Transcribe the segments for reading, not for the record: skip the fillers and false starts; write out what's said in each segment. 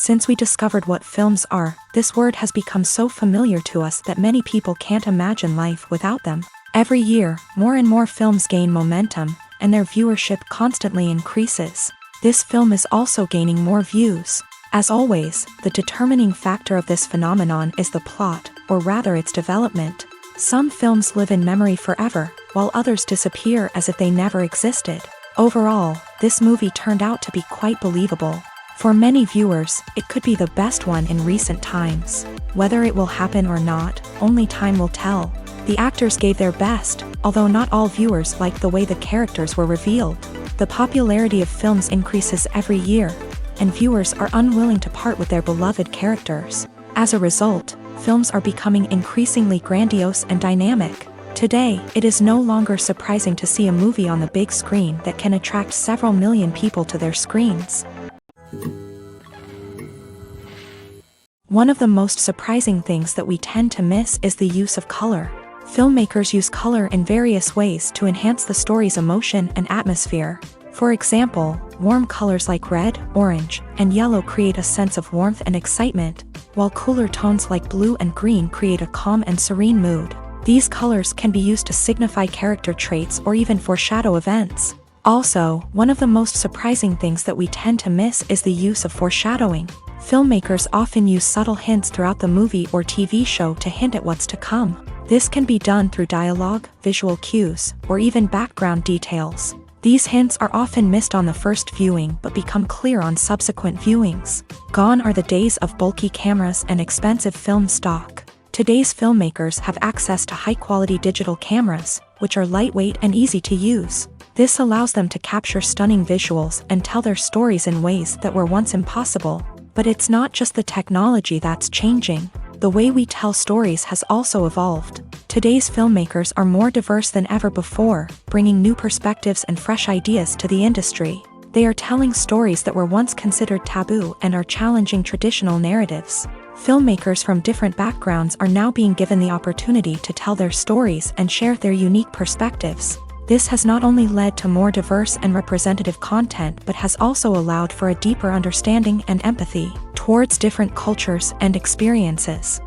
Since we discovered what films are, this word has become so familiar to us that many people can't imagine life without them. Every year, more and more films gain momentum, and their viewership constantly increases. This film is also gaining more views. As always, the determining factor of this phenomenon is the plot, or rather its development. Some films live in memory forever, while others disappear as if they never existed. Overall, this movie turned out to be quite believable. For many viewers, it could be the best one in recent times. Whether it will happen or not, only time will tell. The actors gave their best, although not all viewers liked the way the characters were revealed. The popularity of films increases every year, and viewers are unwilling to part with their beloved characters. As a result, films are becoming increasingly grandiose and dynamic. Today, it is no longer surprising to see a movie on the big screen that can attract several million people to their screens. One of the most surprising things that we tend to miss is the use of color. Filmmakers use color in various ways to enhance the story's emotion and atmosphere. For example, warm colors like red, orange, and yellow create a sense of warmth and excitement, while cooler tones like blue and green create a calm and serene mood. These colors can be used to signify character traits or even foreshadow events. Also, one of the most surprising things that we tend to miss is the use of foreshadowing. Filmmakers often use subtle hints throughout the movie or TV show to hint at what's to come. This can be done through dialogue, visual cues, or even background details. These hints are often missed on the first viewing but become clear on subsequent viewings. Gone are the days of bulky cameras and expensive film stock. Today's filmmakers have access to high-quality digital cameras, which are lightweight and easy to use. This allows them to capture stunning visuals and tell their stories in ways that were once impossible. But it's not just the technology that's changing. The way we tell stories has also evolved. Today's filmmakers are more diverse than ever before, bringing new perspectives and fresh ideas to the industry. They are telling stories that were once considered taboo and are challenging traditional narratives. Filmmakers from different backgrounds are now being given the opportunity to tell their stories and share their unique perspectives. This has not only led to more diverse and representative content but has also allowed for a deeper understanding and empathy towards different cultures and experiences.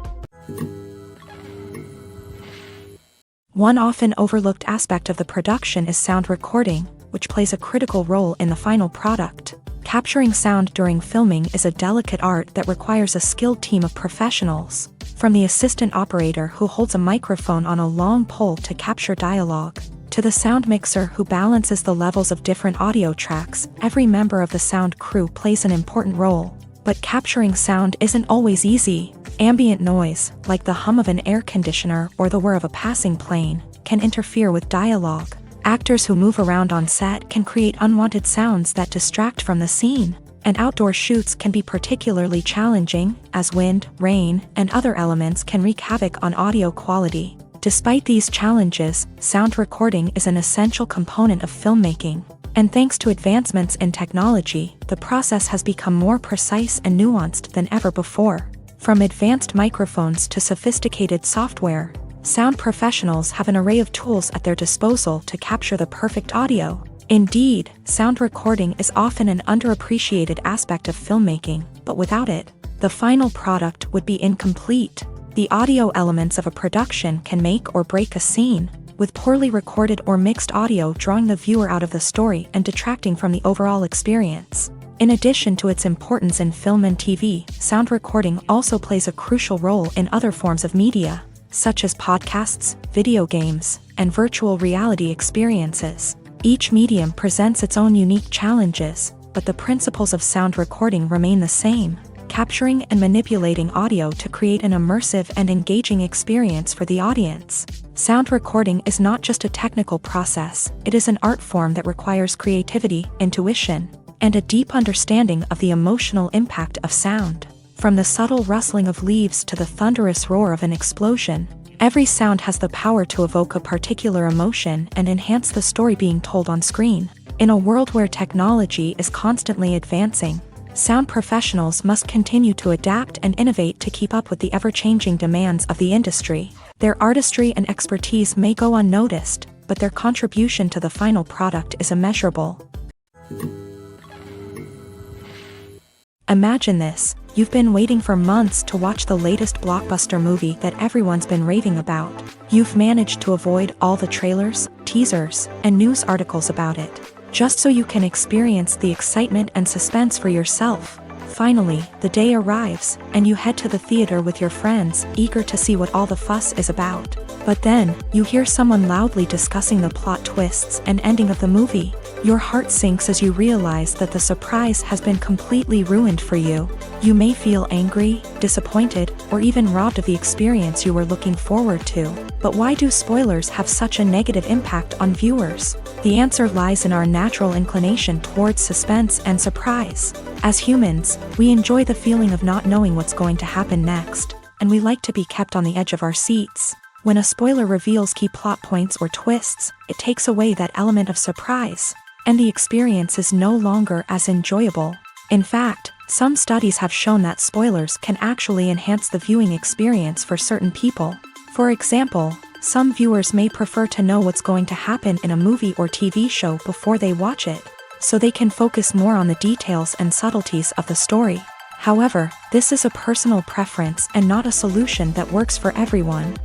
One often overlooked aspect of the production is sound recording, which plays a critical role in the final product. Capturing sound during filming is a delicate art that requires a skilled team of professionals. From the assistant operator who holds a microphone on a long pole to capture dialogue, to the sound mixer who balances the levels of different audio tracks, every member of the sound crew plays an important role. But capturing sound isn't always easy. Ambient noise, like the hum of an air conditioner or the whir of a passing plane, can interfere with dialogue. Actors who move around on set can create unwanted sounds that distract from the scene. And outdoor shoots can be particularly challenging, as wind, rain, and other elements can wreak havoc on audio quality. Despite these challenges, sound recording is an essential component of filmmaking. And thanks to advancements in technology, the process has become more precise and nuanced than ever before. From advanced microphones to sophisticated software, sound professionals have an array of tools at their disposal to capture the perfect audio. Indeed, sound recording is often an underappreciated aspect of filmmaking, but without it, the final product would be incomplete. The audio elements of a production can make or break a scene, with poorly recorded or mixed audio drawing the viewer out of the story and detracting from the overall experience. In addition to its importance in film and TV, sound recording also plays a crucial role in other forms of media, such as podcasts, video games, and virtual reality experiences. Each medium presents its own unique challenges, but the principles of sound recording remain the same, capturing and manipulating audio to create an immersive and engaging experience for the audience. Sound recording is not just a technical process, it is an art form that requires creativity, intuition, and a deep understanding of the emotional impact of sound. From the subtle rustling of leaves to the thunderous roar of an explosion, every sound has the power to evoke a particular emotion and enhance the story being told on screen. In a world where technology is constantly advancing, sound professionals must continue to adapt and innovate to keep up with the ever-changing demands of the industry. Their artistry and expertise may go unnoticed, but their contribution to the final product is immeasurable. Imagine this: you've been waiting for months to watch the latest blockbuster movie that everyone's been raving about. You've managed to avoid all the trailers, teasers, and news articles about it, just so you can experience the excitement and suspense for yourself. Finally, the day arrives, and you head to the theater with your friends, eager to see what all the fuss is about. But then, you hear someone loudly discussing the plot twists and ending of the movie. Your heart sinks as you realize that the surprise has been completely ruined for you. You may feel angry, disappointed, or even robbed of the experience you were looking forward to. But why do spoilers have such a negative impact on viewers? The answer lies in our natural inclination towards suspense and surprise. As humans, we enjoy the feeling of not knowing what's going to happen next, and we like to be kept on the edge of our seats. When a spoiler reveals key plot points or twists, it takes away that element of surprise, and the experience is no longer as enjoyable. In fact, some studies have shown that spoilers can actually enhance the viewing experience for certain people. For example, some viewers may prefer to know what's going to happen in a movie or TV show before they watch it, so they can focus more on the details and subtleties of the story. However, this is a personal preference and not a solution that works for everyone.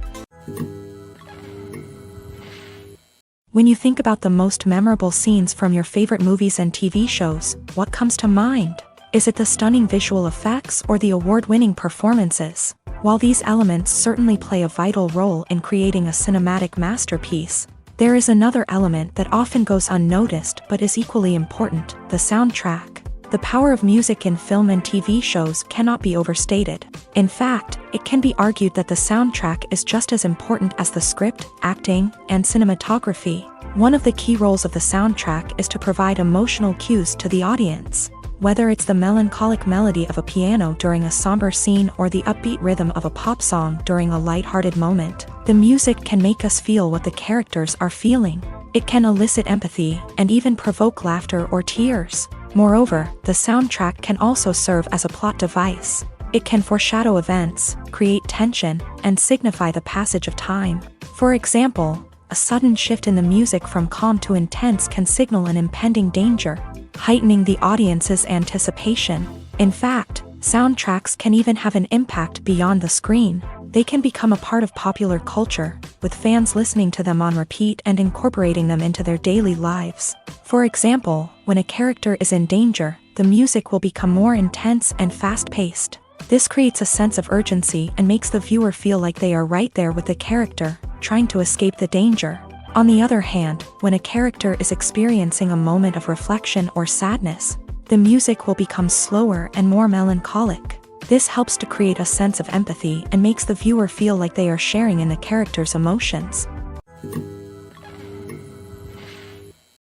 When you think about the most memorable scenes from your favorite movies and TV shows, what comes to mind? Is it the stunning visual effects or the award-winning performances? While these elements certainly play a vital role in creating a cinematic masterpiece, there is another element that often goes unnoticed but is equally important: the soundtrack. The power of music in film and TV shows cannot be overstated. In fact, it can be argued that the soundtrack is just as important as the script, acting, and cinematography. One of the key roles of the soundtrack is to provide emotional cues to the audience. Whether it's the melancholic melody of a piano during a somber scene or the upbeat rhythm of a pop song during a lighthearted moment, the music can make us feel what the characters are feeling. It can elicit empathy and even provoke laughter or tears. Moreover, the soundtrack can also serve as a plot device. It can foreshadow events, create tension, and signify the passage of time. For example, a sudden shift in the music from calm to intense can signal an impending danger, heightening the audience's anticipation. In fact, soundtracks can even have an impact beyond the screen. They can become a part of popular culture, with fans listening to them on repeat and incorporating them into their daily lives. For example, when a character is in danger, the music will become more intense and fast-paced. This creates a sense of urgency and makes the viewer feel like they are right there with the character, trying to escape the danger. On the other hand, when a character is experiencing a moment of reflection or sadness, the music will become slower and more melancholic. This helps to create a sense of empathy and makes the viewer feel like they are sharing in the character's emotions.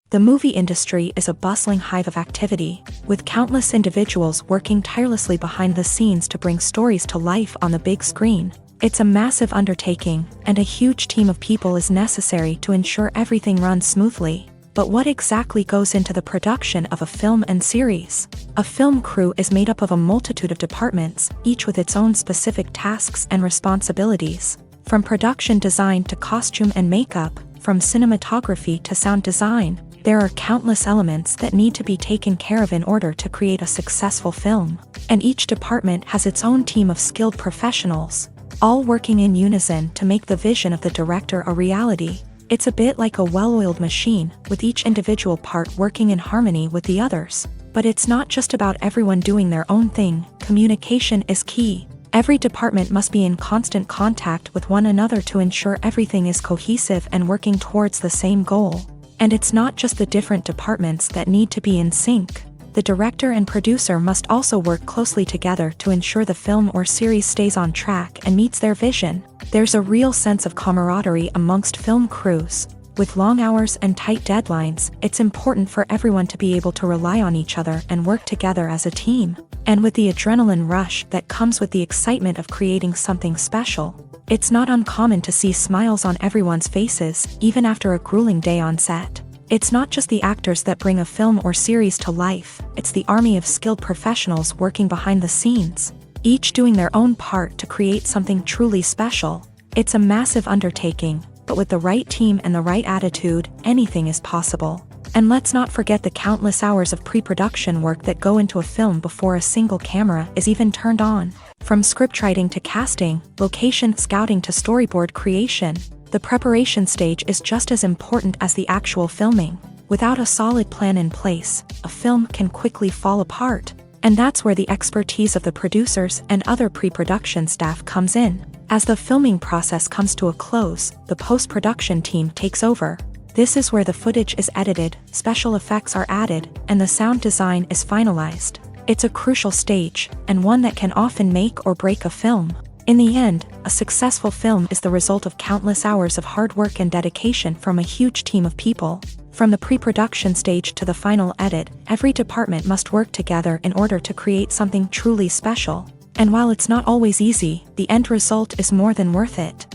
The movie industry is a bustling hive of activity, with countless individuals working tirelessly behind the scenes to bring stories to life on the big screen. It's a massive undertaking, and a huge team of people is necessary to ensure everything runs smoothly. But what exactly goes into the production of a film and series? A film crew is made up of a multitude of departments, each with its own specific tasks and responsibilities. From production design to costume and makeup, from cinematography to sound design, there are countless elements that need to be taken care of in order to create a successful film. And each department has its own team of skilled professionals, all working in unison to make the vision of the director a reality. It's a bit like a well-oiled machine, with each individual part working in harmony with the others. But it's not just about everyone doing their own thing, communication is key. Every department must be in constant contact with one another to ensure everything is cohesive and working towards the same goal. And it's not just the different departments that need to be in sync. The director and producer must also work closely together to ensure the film or series stays on track and meets their vision. There's a real sense of camaraderie amongst film crews. With long hours and tight deadlines, it's important for everyone to be able to rely on each other and work together as a team. And with the adrenaline rush that comes with the excitement of creating something special, it's not uncommon to see smiles on everyone's faces, even after a grueling day on set. It's not just the actors that bring a film or series to life, it's the army of skilled professionals working behind the scenes, each doing their own part to create something truly special. It's a massive undertaking, but with the right team and the right attitude, anything is possible. And let's not forget the countless hours of pre-production work that go into a film before a single camera is even turned on. From scriptwriting to casting, location scouting to storyboard creation, the preparation stage is just as important as the actual filming. Without a solid plan in place, a film can quickly fall apart. And that's where the expertise of the producers and other pre-production staff comes in. As the filming process comes to a close, the post-production team takes over. This is where the footage is edited, special effects are added, and the sound design is finalized. It's a crucial stage, and one that can often make or break a film. In the end, a successful film is the result of countless hours of hard work and dedication from a huge team of people. From the pre-production stage to the final edit, every department must work together in order to create something truly special. And while it's not always easy, the end result is more than worth it.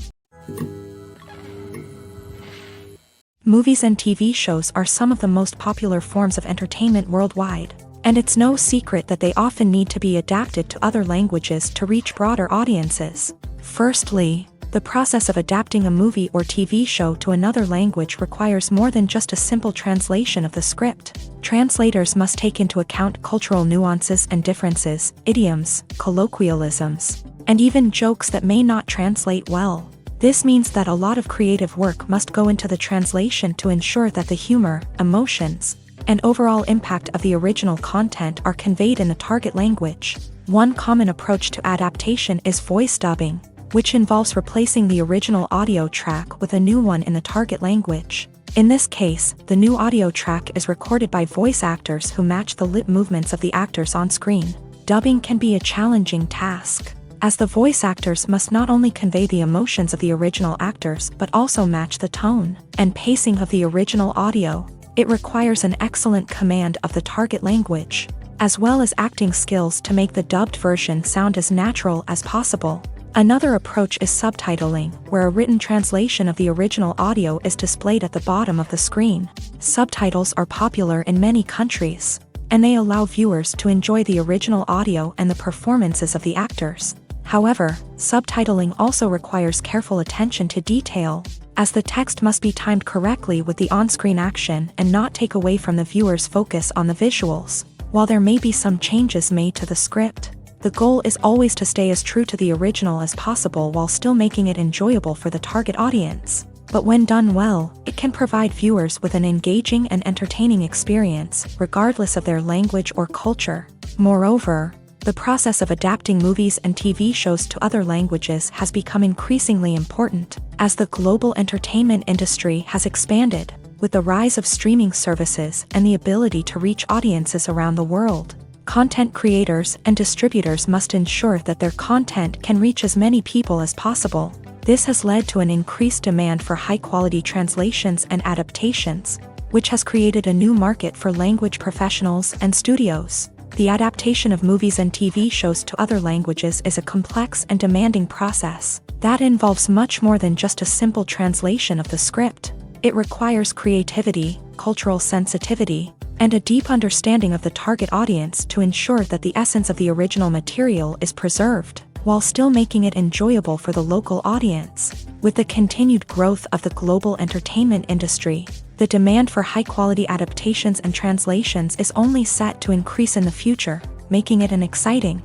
Movies and TV shows are some of the most popular forms of entertainment worldwide, and it's no secret that they often need to be adapted to other languages to reach broader audiences. Firstly, the process of adapting a movie or TV show to another language requires more than just a simple translation of the script. Translators must take into account cultural nuances and differences, idioms, colloquialisms, and even jokes that may not translate well. This means that a lot of creative work must go into the translation to ensure that the humor, emotions, and overall impact of the original content are conveyed in the target language. One common approach to adaptation is voice dubbing, which involves replacing the original audio track with a new one in the target language. In this case, the new audio track is recorded by voice actors who match the lip movements of the actors on screen. Dubbing can be a challenging task, as the voice actors must not only convey the emotions of the original actors but also match the tone and pacing of the original audio. It requires an excellent command of the target language, as well as acting skills to make the dubbed version sound as natural as possible. Another approach is subtitling, where a written translation of the original audio is displayed at the bottom of the screen. Subtitles are popular in many countries, and they allow viewers to enjoy the original audio and the performances of the actors. However, subtitling also requires careful attention to detail, as the text must be timed correctly with the on-screen action and not take away from the viewer's focus on the visuals. While there may be some changes made to the script, the goal is always to stay as true to the original as possible while still making it enjoyable for the target audience. But when done well, it can provide viewers with an engaging and entertaining experience, regardless of their language or culture. Moreover, the process of adapting movies and TV shows to other languages has become increasingly important, as the global entertainment industry has expanded, with the rise of streaming services and the ability to reach audiences around the world. Content creators and distributors must ensure that their content can reach as many people as possible. This has led to an increased demand for high-quality translations and adaptations, which has created a new market for language professionals and studios. The adaptation of movies and TV shows to other languages is a complex and demanding process that involves much more than just a simple translation of the script. It requires creativity, cultural sensitivity, and a deep understanding of the target audience to ensure that the essence of the original material is preserved, while still making it enjoyable for the local audience. With the continued growth of the global entertainment industry, the demand for high-quality adaptations and translations is only set to increase in the future, making it an exciting.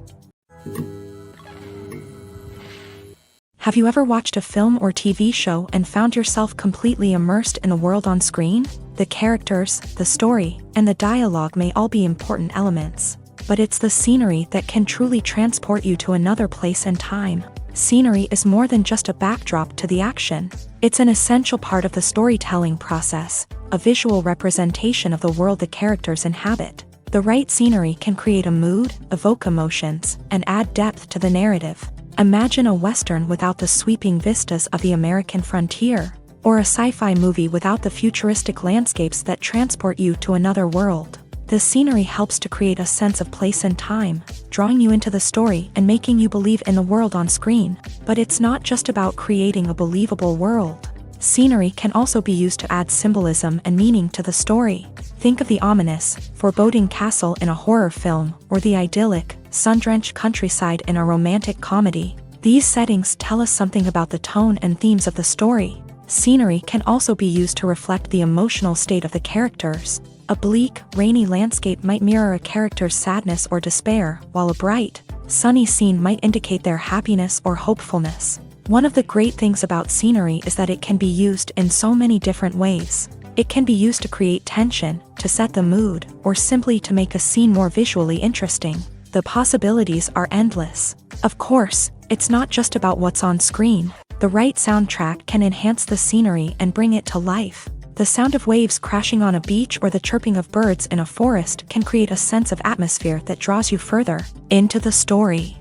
Have you ever watched a film or TV show and found yourself completely immersed in the world on screen? The characters, the story, and the dialogue may all be important elements, but it's the scenery that can truly transport you to another place and time. Scenery is more than just a backdrop to the action. It's an essential part of the storytelling process, a visual representation of the world the characters inhabit. The right scenery can create a mood, evoke emotions, and add depth to the narrative. Imagine a Western without the sweeping vistas of the American frontier, or a sci-fi movie without the futuristic landscapes that transport you to another world. The scenery helps to create a sense of place and time, drawing you into the story and making you believe in the world on screen. But it's not just about creating a believable world. Scenery can also be used to add symbolism and meaning to the story. Think of the ominous, foreboding castle in a horror film, or the idyllic, sun-drenched countryside in a romantic comedy. These settings tell us something about the tone and themes of the story. Scenery can also be used to reflect the emotional state of the characters. A bleak, rainy landscape might mirror a character's sadness or despair, while a bright, sunny scene might indicate their happiness or hopefulness. One of the great things about scenery is that it can be used in so many different ways. It can be used to create tension, to set the mood, or simply to make a scene more visually interesting. The possibilities are endless. Of course, it's not just about what's on screen. The right soundtrack can enhance the scenery and bring it to life. The sound of waves crashing on a beach or the chirping of birds in a forest can create a sense of atmosphere that draws you further into the story.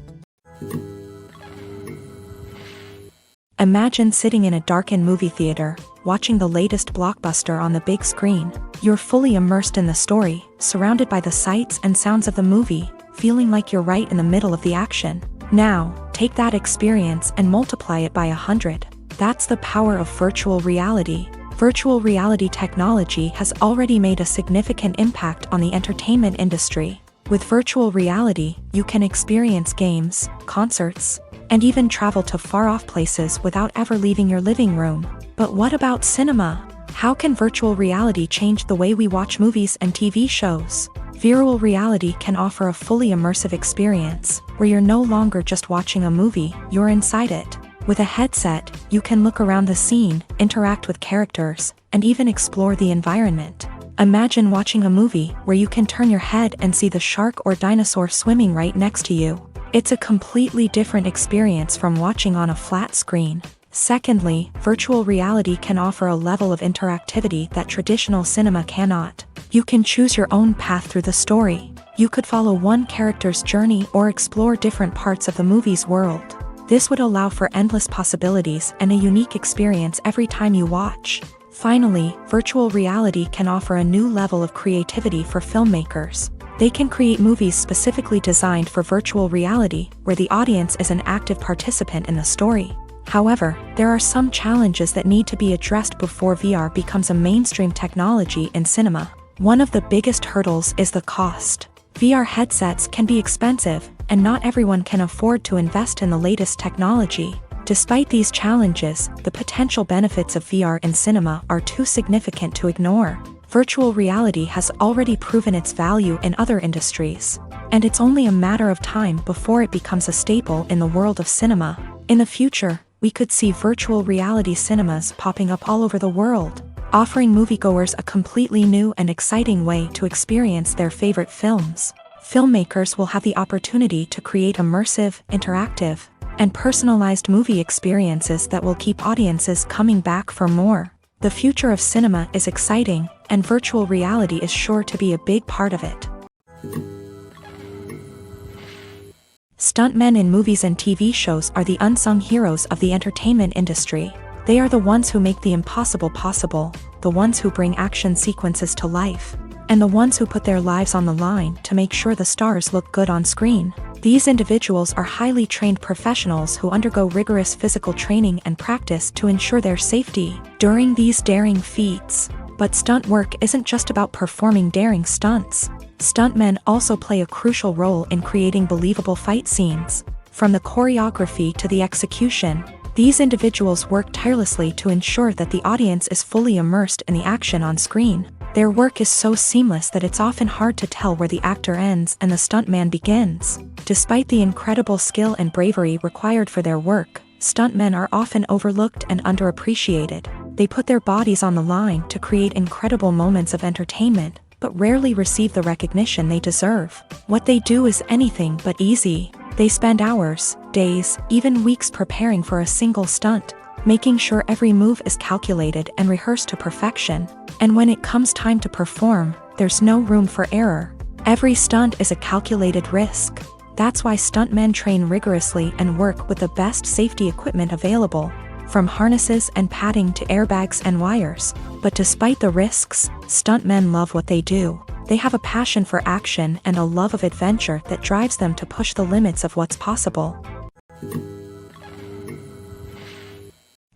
Imagine sitting in a darkened movie theater, watching the latest blockbuster on the big screen. You're fully immersed in the story, surrounded by the sights and sounds of the movie, feeling like you're right in the middle of the action. Now, take that experience and multiply it by 100. That's the power of virtual reality. Virtual reality technology has already made a significant impact on the entertainment industry. With virtual reality, you can experience games, concerts, and even travel to far-off places without ever leaving your living room. But what about cinema? How can virtual reality change the way we watch movies and TV shows? Virtual reality can offer a fully immersive experience, where you're no longer just watching a movie, you're inside it. With a headset, you can look around the scene, interact with characters, and even explore the environment. Imagine watching a movie where you can turn your head and see the shark or dinosaur swimming right next to you. It's a completely different experience from watching on a flat screen. Secondly, virtual reality can offer a level of interactivity that traditional cinema cannot. You can choose your own path through the story. You could follow one character's journey or explore different parts of the movie's world. This would allow for endless possibilities and a unique experience every time you watch. Finally, virtual reality can offer a new level of creativity for filmmakers. They can create movies specifically designed for virtual reality, where the audience is an active participant in the story. However, there are some challenges that need to be addressed before VR becomes a mainstream technology in cinema. One of the biggest hurdles is the cost. VR headsets can be expensive, and not everyone can afford to invest in the latest technology. Despite these challenges, the potential benefits of VR in cinema are too significant to ignore. Virtual reality has already proven its value in other industries, and it's only a matter of time before it becomes a staple in the world of cinema. In the future, we could see virtual reality cinemas popping up all over the world, offering moviegoers a completely new and exciting way to experience their favorite films. Filmmakers will have the opportunity to create immersive, interactive, and personalized movie experiences that will keep audiences coming back for more. The future of cinema is exciting, and virtual reality is sure to be a big part of it. Stuntmen in movies and TV shows are the unsung heroes of the entertainment industry. They are the ones who make the impossible possible, the ones who bring action sequences to life, and the ones who put their lives on the line to make sure the stars look good on screen. These individuals are highly trained professionals who undergo rigorous physical training and practice to ensure their safety during these daring feats. But stunt work isn't just about performing daring stunts. Stuntmen also play a crucial role in creating believable fight scenes. From the choreography to the execution, these individuals work tirelessly to ensure that the audience is fully immersed in the action on screen. Their work is so seamless that it's often hard to tell where the actor ends and the stuntman begins. Despite the incredible skill and bravery required for their work, Stuntmen are often overlooked and underappreciated. They put their bodies on the line to create incredible moments of entertainment, but rarely receive the recognition they deserve. What they do is anything but easy. They spend hours, days, even weeks preparing for a single stunt, making sure every move is calculated and rehearsed to perfection. And when it comes time to perform, there's no room for error. Every stunt is a calculated risk. That's why stuntmen train rigorously and work with the best safety equipment available, from harnesses and padding to airbags and wires. But despite the risks, stuntmen love what they do. They have a passion for action and a love of adventure that drives them to push the limits of what's possible.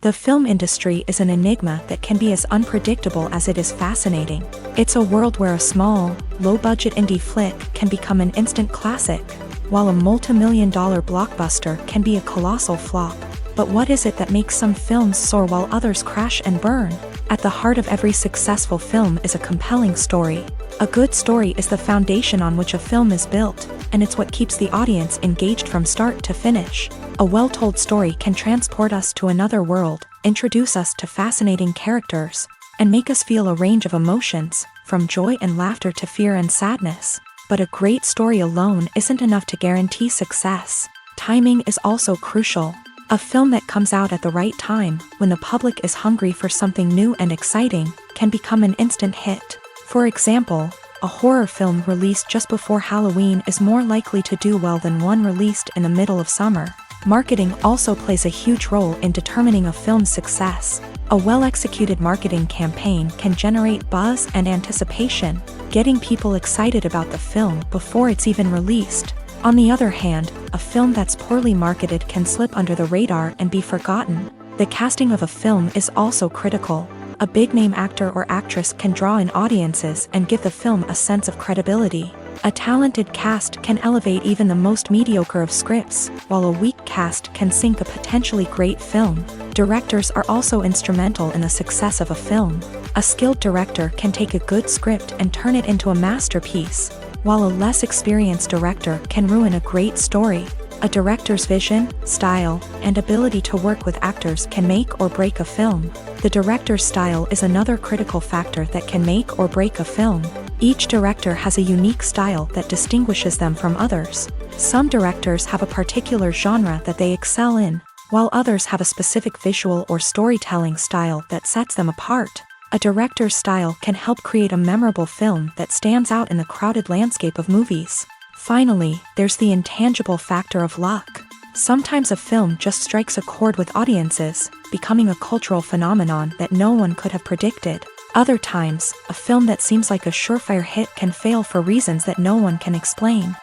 The film industry is an enigma that can be as unpredictable as it is fascinating. It's a world where a small, low-budget indie flick can become an instant classic, while a multi-million-dollar blockbuster can be a colossal flop. But what is it that makes some films soar while others crash and burn? At the heart of every successful film is a compelling story. A good story is the foundation on which a film is built, and it's what keeps the audience engaged from start to finish. A well-told story can transport us to another world, introduce us to fascinating characters, and make us feel a range of emotions, from joy and laughter to fear and sadness. But a great story alone isn't enough to guarantee success. Timing is also crucial. A film that comes out at the right time, when the public is hungry for something new and exciting, can become an instant hit. For example, a horror film released just before Halloween is more likely to do well than one released in the middle of summer. Marketing also plays a huge role in determining a film's success. A well-executed marketing campaign can generate buzz and anticipation, getting people excited about the film before it's even released. On the other hand, a film that's poorly marketed can slip under the radar and be forgotten. The casting of a film is also critical. A big-name actor or actress can draw in audiences and give the film a sense of credibility. A talented cast can elevate even the most mediocre of scripts, while a weak cast can sink a potentially great film. Directors are also instrumental in the success of a film. A skilled director can take a good script and turn it into a masterpiece, while a less experienced director can ruin a great story. A director's vision, style, and ability to work with actors can make or break a film. The director's style is another critical factor that can make or break a film. Each director has a unique style that distinguishes them from others. Some directors have a particular genre that they excel in, while others have a specific visual or storytelling style that sets them apart. A director's style can help create a memorable film that stands out in the crowded landscape of movies. Finally, there's the intangible factor of luck. Sometimes a film just strikes a chord with audiences, becoming a cultural phenomenon that no one could have predicted. Other times, a film that seems like a surefire hit can fail for reasons that no one can explain.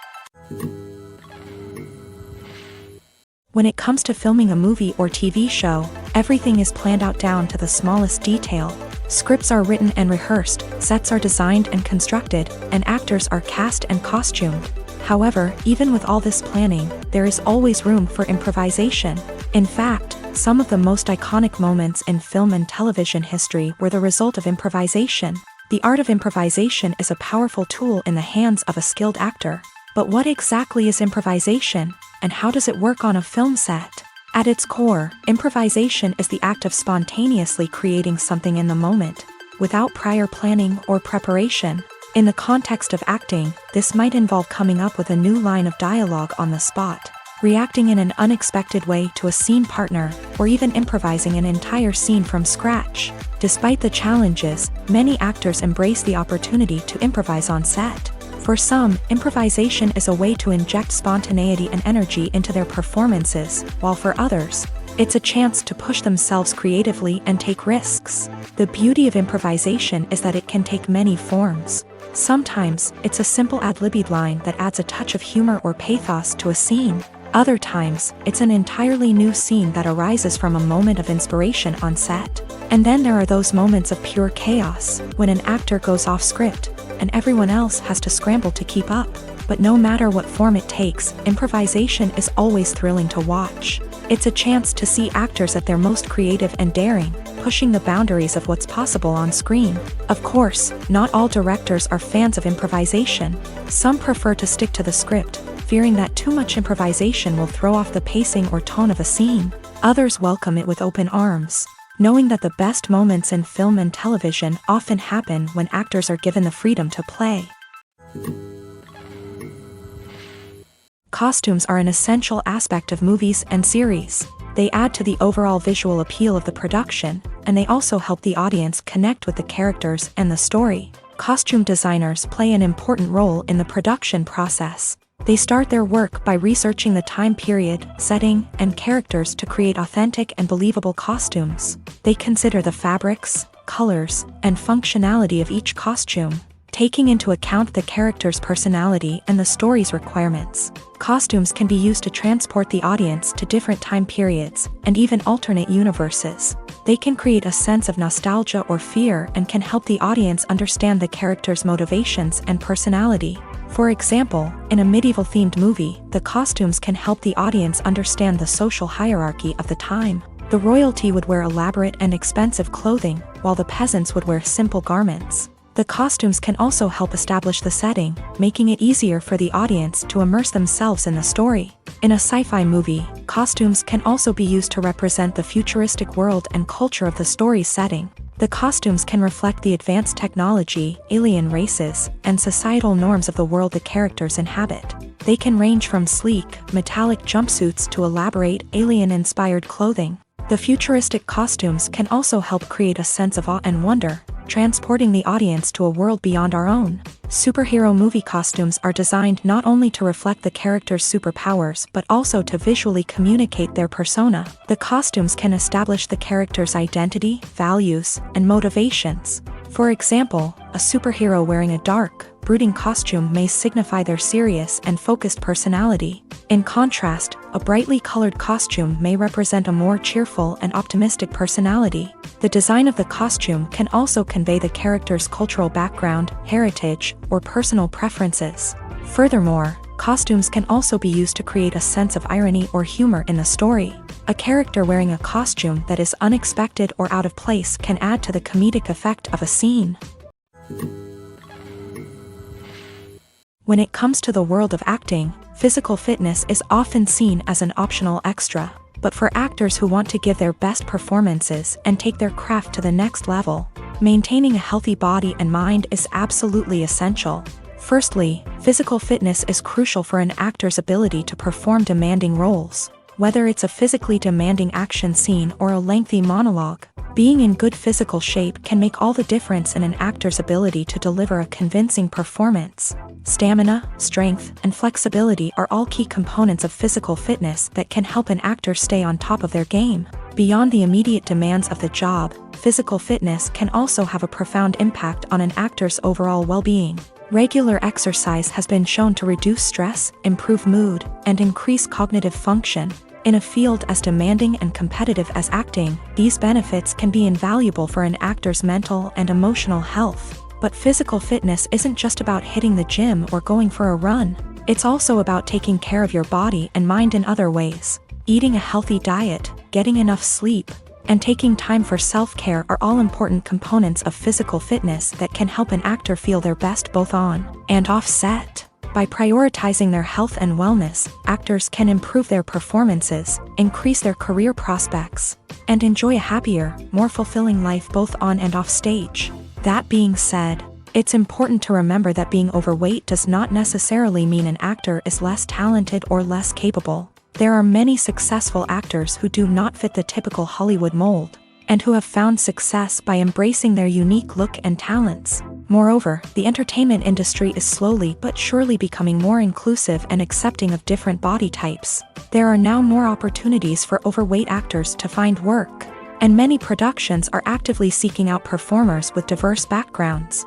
When it comes to filming a movie or TV show, everything is planned out down to the smallest detail. Scripts are written and rehearsed, sets are designed and constructed, and actors are cast and costumed. However, even with all this planning, there is always room for improvisation. In fact, some of the most iconic moments in film and television history were the result of improvisation. The art of improvisation is a powerful tool in the hands of a skilled actor. But what exactly is improvisation, and how does it work on a film set? At its core, improvisation is the act of spontaneously creating something in the moment, without prior planning or preparation. In the context of acting, this might involve coming up with a new line of dialogue on the spot, reacting in an unexpected way to a scene partner, or even improvising an entire scene from scratch. Despite the challenges, many actors embrace the opportunity to improvise on set. For some, improvisation is a way to inject spontaneity and energy into their performances, while for others, it's a chance to push themselves creatively and take risks. The beauty of improvisation is that it can take many forms. Sometimes, it's a simple ad-libbed line that adds a touch of humor or pathos to a scene. Other times, it's an entirely new scene that arises from a moment of inspiration on set. And then there are those moments of pure chaos, when an actor goes off script, and everyone else has to scramble to keep up. But no matter what form it takes, improvisation is always thrilling to watch. It's a chance to see actors at their most creative and daring, pushing the boundaries of what's possible on screen. Of course, not all directors are fans of improvisation. Some prefer to stick to the script, fearing that too much improvisation will throw off the pacing or tone of a scene. Others welcome it with open arms, knowing that the best moments in film and television often happen when actors are given the freedom to play. Costumes are an essential aspect of movies and series. They add to the overall visual appeal of the production, and they also help the audience connect with the characters and the story. Costume designers play an important role in the production process. They start their work by researching the time period, setting, and characters to create authentic and believable costumes. They consider the fabrics, colors, and functionality of each costume, taking into account the character's personality and the story's requirements. Costumes can be used to transport the audience to different time periods and even alternate universes. They can create a sense of nostalgia or fear and can help the audience understand the character's motivations and personality. For example, in a medieval-themed movie, the costumes can help the audience understand the social hierarchy of the time. The royalty would wear elaborate and expensive clothing, while the peasants would wear simple garments. The costumes can also help establish the setting, making it easier for the audience to immerse themselves in the story. In a sci-fi movie, costumes can also be used to represent the futuristic world and culture of the story's setting. The costumes can reflect the advanced technology, alien races, and societal norms of the world the characters inhabit. They can range from sleek, metallic jumpsuits to elaborate, alien-inspired clothing. The futuristic costumes can also help create a sense of awe and wonder, transporting the audience to a world beyond our own. Superhero movie costumes are designed not only to reflect the character's superpowers but also to visually communicate their persona. The costumes can establish the character's identity, values, and motivations. For example, a superhero wearing a dark, brooding costume may signify their serious and focused personality. In contrast, a brightly colored costume may represent a more cheerful and optimistic personality. The design of the costume can also convey the character's cultural background, heritage, or personal preferences. Furthermore, costumes can also be used to create a sense of irony or humor in the story. A character wearing a costume that is unexpected or out of place can add to the comedic effect of a scene. When it comes to the world of acting, physical fitness is often seen as an optional extra. But for actors who want to give their best performances and take their craft to the next level, maintaining a healthy body and mind is absolutely essential. Firstly, physical fitness is crucial for an actor's ability to perform demanding roles. Whether it's a physically demanding action scene or a lengthy monologue, being in good physical shape can make all the difference in an actor's ability to deliver a convincing performance. Stamina, strength, and flexibility are all key components of physical fitness that can help an actor stay on top of their game. Beyond the immediate demands of the job, physical fitness can also have a profound impact on an actor's overall well-being. Regular exercise has been shown to reduce stress, improve mood, and increase cognitive function. In a field as demanding and competitive as acting, these benefits can be invaluable for an actor's mental and emotional health. But physical fitness isn't just about hitting the gym or going for a run. It's also about taking care of your body and mind in other ways. Eating a healthy diet, getting enough sleep, and taking time for self-care are all important components of physical fitness that can help an actor feel their best both on and off set. By prioritizing their health and wellness, actors can improve their performances, increase their career prospects, and enjoy a happier, more fulfilling life both on and off stage. That being said, it's important to remember that being overweight does not necessarily mean an actor is less talented or less capable. There are many successful actors who do not fit the typical Hollywood mold, and who have found success by embracing their unique look and talents. Moreover, the entertainment industry is slowly but surely becoming more inclusive and accepting of different body types. There are now more opportunities for overweight actors to find work, and many productions are actively seeking out performers with diverse backgrounds.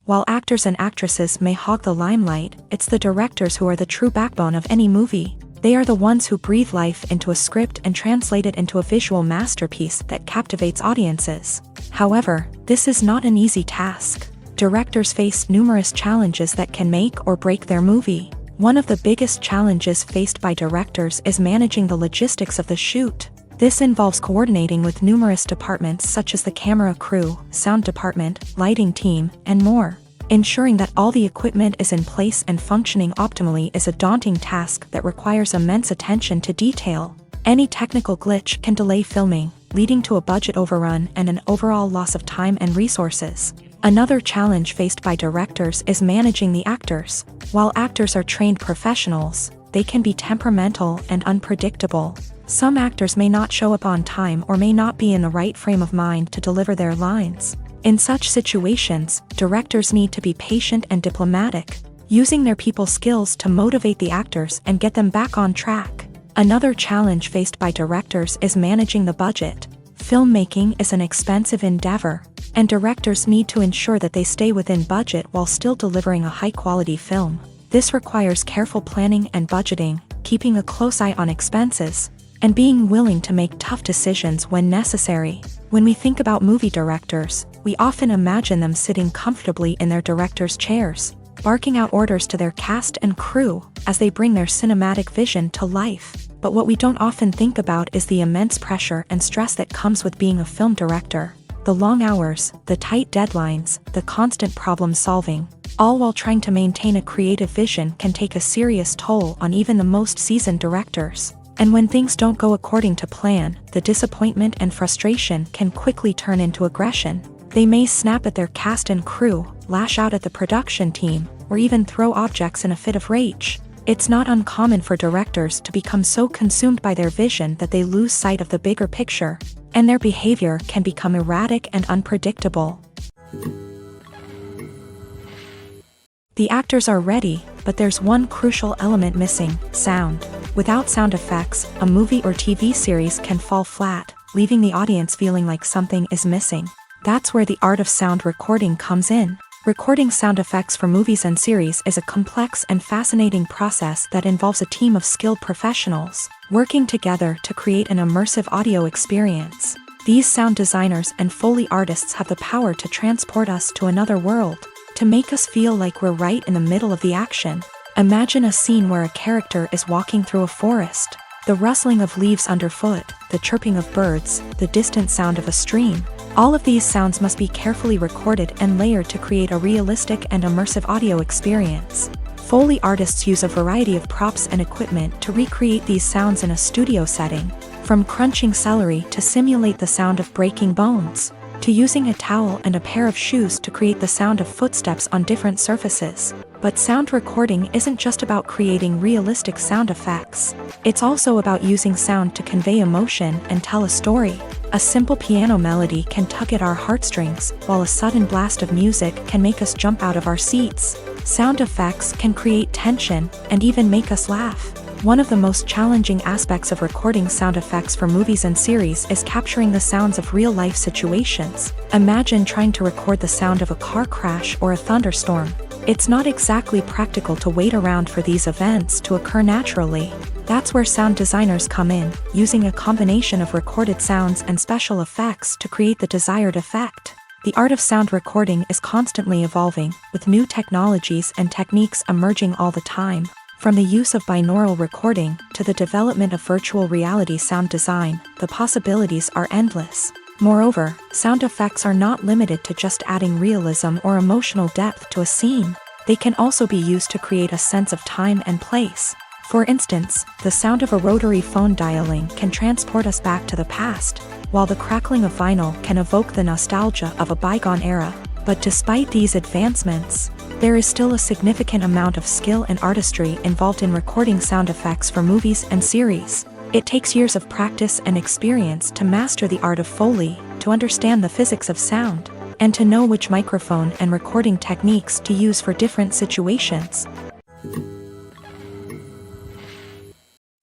While actors and actresses may hog the limelight, it's the directors who are the true backbone of any movie. They are the ones who breathe life into a script and translate it into a visual masterpiece that captivates audiences. However, this is not an easy task. Directors face numerous challenges that can make or break their movie. One of the biggest challenges faced by directors is managing the logistics of the shoot. This involves coordinating with numerous departments such as the camera crew, sound department, lighting team, and more. Ensuring that all the equipment is in place and functioning optimally is a daunting task that requires immense attention to detail. Any technical glitch can delay filming, leading to a budget overrun and an overall loss of time and resources. Another challenge faced by directors is managing the actors. While actors are trained professionals, they can be temperamental and unpredictable. Some actors may not show up on time or may not be in the right frame of mind to deliver their lines. In such situations, directors need to be patient and diplomatic, using their people skills to motivate the actors and get them back on track. Another challenge faced by directors is managing the budget. Filmmaking is an expensive endeavor, and directors need to ensure that they stay within budget while still delivering a high-quality film. This requires careful planning and budgeting, keeping a close eye on expenses, and being willing to make tough decisions when necessary. When we think about movie directors, we often imagine them sitting comfortably in their director's chairs, barking out orders to their cast and crew as they bring their cinematic vision to life. But what we don't often think about is the immense pressure and stress that comes with being a film director. The long hours, the tight deadlines, the constant problem solving, all while trying to maintain a creative vision can take a serious toll on even the most seasoned directors. And when things don't go according to plan, the disappointment and frustration can quickly turn into aggression. They may snap at their cast and crew, lash out at the production team, or even throw objects in a fit of rage. It's not uncommon for directors to become so consumed by their vision that they lose sight of the bigger picture, and their behavior can become erratic and unpredictable. The actors are ready, but there's one crucial element missing: sound. Without sound effects, a movie or TV series can fall flat, leaving the audience feeling like something is missing. That's where the art of sound recording comes in. Recording sound effects for movies and series is a complex and fascinating process that involves a team of skilled professionals working together to create an immersive audio experience. These sound designers and Foley artists have the power to transport us to another world, to make us feel like we're right in the middle of the action. Imagine a scene where a character is walking through a forest. The rustling of leaves underfoot, the chirping of birds, the distant sound of a stream. All of these sounds must be carefully recorded and layered to create a realistic and immersive audio experience. Foley artists use a variety of props and equipment to recreate these sounds in a studio setting, from crunching celery to simulate the sound of breaking bones, to using a towel and a pair of shoes to create the sound of footsteps on different surfaces. But sound recording isn't just about creating realistic sound effects. It's also about using sound to convey emotion and tell a story. A simple piano melody can tug at our heartstrings, while a sudden blast of music can make us jump out of our seats. Sound effects can create tension and even make us laugh. One of the most challenging aspects of recording sound effects for movies and series is capturing the sounds of real-life situations. Imagine trying to record the sound of a car crash or a thunderstorm. It's not exactly practical to wait around for these events to occur naturally. That's where sound designers come in, using a combination of recorded sounds and special effects to create the desired effect. The art of sound recording is constantly evolving, with new technologies and techniques emerging all the time. From the use of binaural recording to the development of virtual reality sound design, the possibilities are endless. Moreover, sound effects are not limited to just adding realism or emotional depth to a scene. They can also be used to create a sense of time and place. For instance, the sound of a rotary phone dialing can transport us back to the past, while the crackling of vinyl can evoke the nostalgia of a bygone era. But despite these advancements, there is still a significant amount of skill and artistry involved in recording sound effects for movies and series. It takes years of practice and experience to master the art of Foley, to understand the physics of sound, and to know which microphone and recording techniques to use for different situations.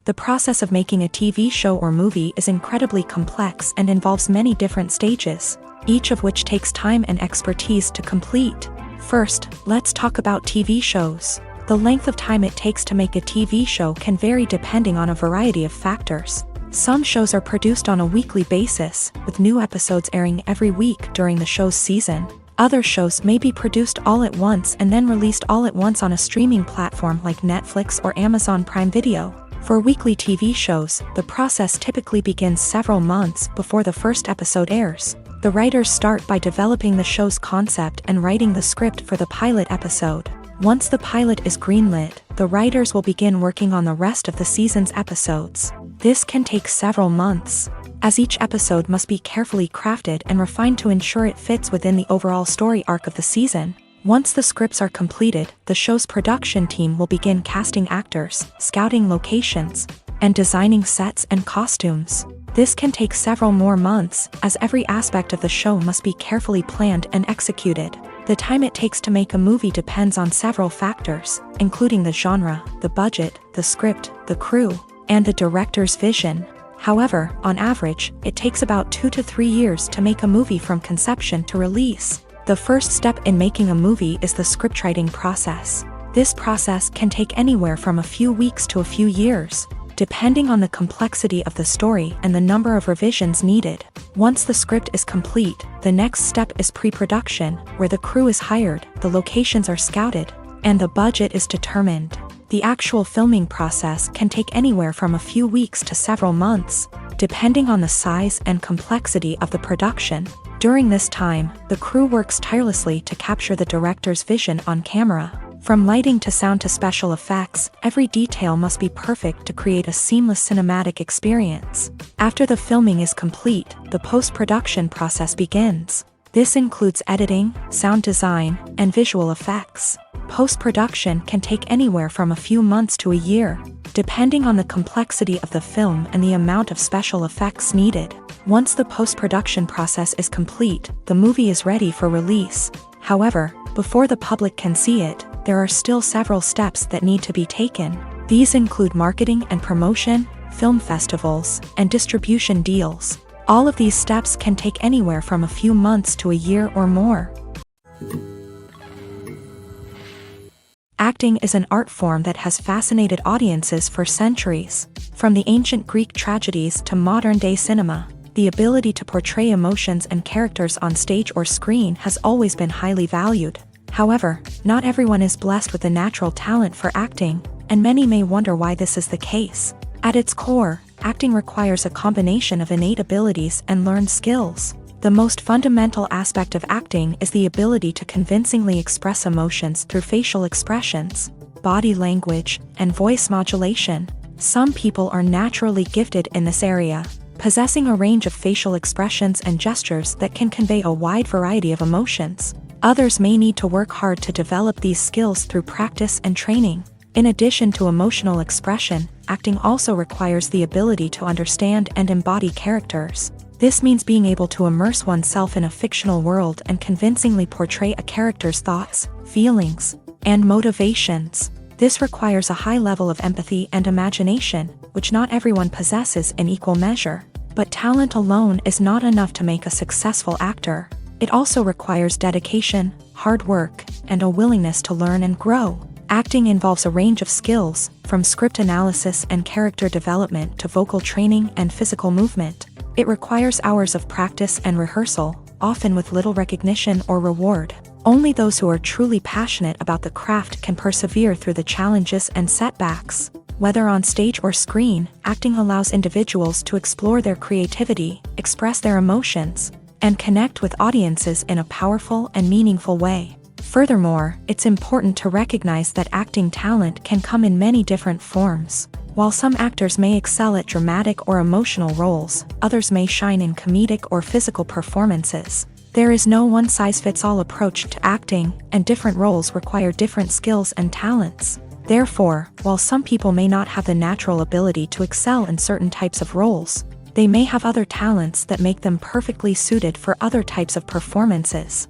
The process of making a TV show or movie is incredibly complex and involves many different stages, each of which takes time and expertise to complete. First, let's talk about TV shows. The length of time it takes to make a TV show can vary depending on a variety of factors. Some shows are produced on a weekly basis, with new episodes airing every week during the show's season. Other shows may be produced all at once and then released all at once on a streaming platform like Netflix or Amazon Prime Video. For weekly TV shows, the process typically begins several months before the first episode airs. The writers start by developing the show's concept and writing the script for the pilot episode. Once the pilot is greenlit, the writers will begin working on the rest of the season's episodes. This can take several months, as each episode must be carefully crafted and refined to ensure it fits within the overall story arc of the season. Once the scripts are completed, the show's production team will begin casting actors, scouting locations, and designing sets and costumes. This can take several more months, as every aspect of the show must be carefully planned and executed. The time it takes to make a movie depends on several factors, including the genre, the budget, the script, the crew, and the director's vision. However, on average, it takes about 2 to 3 years to make a movie from conception to release. The first step in making a movie is the scriptwriting process. This process can take anywhere from a few weeks to a few years, depending on the complexity of the story and the number of revisions needed. Once the script is complete, the next step is pre-production, where the crew is hired, the locations are scouted, and the budget is determined. The actual filming process can take anywhere from a few weeks to several months, depending on the size and complexity of the production. During this time, the crew works tirelessly to capture the director's vision on camera. From lighting to sound to special effects, every detail must be perfect to create a seamless cinematic experience. After the filming is complete, the post-production process begins. This includes editing, sound design, and visual effects. Post-production can take anywhere from a few months to a year, depending on the complexity of the film and the amount of special effects needed. Once the post-production process is complete, the movie is ready for release. However, before the public can see it, there are still several steps that need to be taken. These include marketing and promotion, film festivals, and distribution deals. All of these steps can take anywhere from a few months to a year or more. Acting is an art form that has fascinated audiences for centuries. From the ancient Greek tragedies to modern-day cinema, the ability to portray emotions and characters on stage or screen has always been highly valued. However, not everyone is blessed with a natural talent for acting, and many may wonder why this is the case. At its core, acting requires a combination of innate abilities and learned skills. The most fundamental aspect of acting is the ability to convincingly express emotions through facial expressions, body language, and voice modulation. Some people are naturally gifted in this area, possessing a range of facial expressions and gestures that can convey a wide variety of emotions. Others may need to work hard to develop these skills through practice and training. In addition to emotional expression, acting also requires the ability to understand and embody characters. This means being able to immerse oneself in a fictional world and convincingly portray a character's thoughts, feelings, and motivations. This requires a high level of empathy and imagination, which not everyone possesses in equal measure. But talent alone is not enough to make a successful actor. It also requires dedication, hard work, and a willingness to learn and grow. Acting involves a range of skills, from script analysis and character development to vocal training and physical movement. It requires hours of practice and rehearsal, often with little recognition or reward. Only those who are truly passionate about the craft can persevere through the challenges and setbacks. Whether on stage or screen, acting allows individuals to explore their creativity, express their emotions, and connect with audiences in a powerful and meaningful way. Furthermore, it's important to recognize that acting talent can come in many different forms. While some actors may excel at dramatic or emotional roles, others may shine in comedic or physical performances. There is no one-size-fits-all approach to acting, and different roles require different skills and talents. Therefore, while some people may not have the natural ability to excel in certain types of roles, they may have other talents that make them perfectly suited for other types of performances.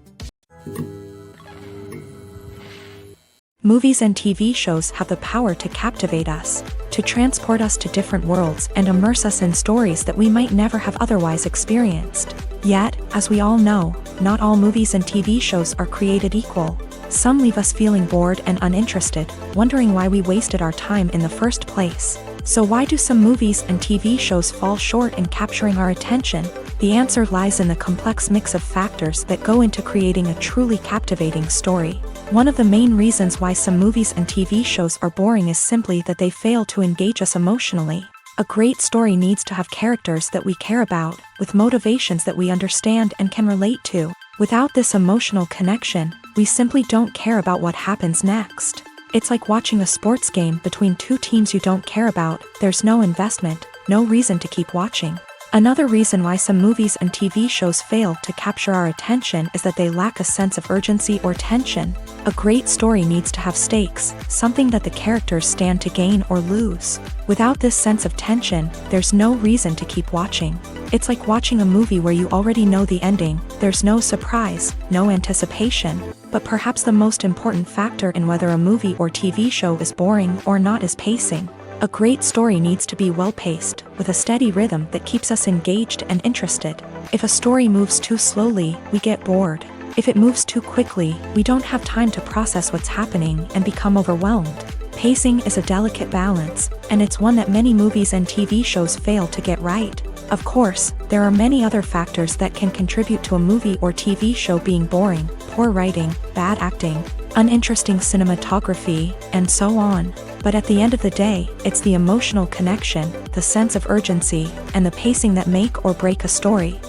Movies and TV shows have the power to captivate us, to transport us to different worlds and immerse us in stories that we might never have otherwise experienced. Yet, as we all know, not all movies and TV shows are created equal. Some leave us feeling bored and uninterested, wondering why we wasted our time in the first place. So why do some movies and TV shows fall short in capturing our attention? The answer lies in the complex mix of factors that go into creating a truly captivating story. One of the main reasons why some movies and TV shows are boring is simply that they fail to engage us emotionally. A great story needs to have characters that we care about, with motivations that we understand and can relate to. Without this emotional connection, we simply don't care about what happens next. It's like watching a sports game between two teams you don't care about. There's no investment, no reason to keep watching. Another reason why some movies and TV shows fail to capture our attention is that they lack a sense of urgency or tension. A great story needs to have stakes, something that the characters stand to gain or lose. Without this sense of tension, there's no reason to keep watching. It's like watching a movie where you already know the ending. There's no surprise, no anticipation. But perhaps the most important factor in whether a movie or TV show is boring or not is pacing. A great story needs to be well-paced, with a steady rhythm that keeps us engaged and interested. If a story moves too slowly, we get bored. If it moves too quickly, we don't have time to process what's happening and become overwhelmed. Pacing is a delicate balance, and it's one that many movies and TV shows fail to get right. Of course, there are many other factors that can contribute to a movie or TV show being boring: poor writing, bad acting, uninteresting cinematography, and so on. But at the end of the day, it's the emotional connection, the sense of urgency, and the pacing that make or break a story.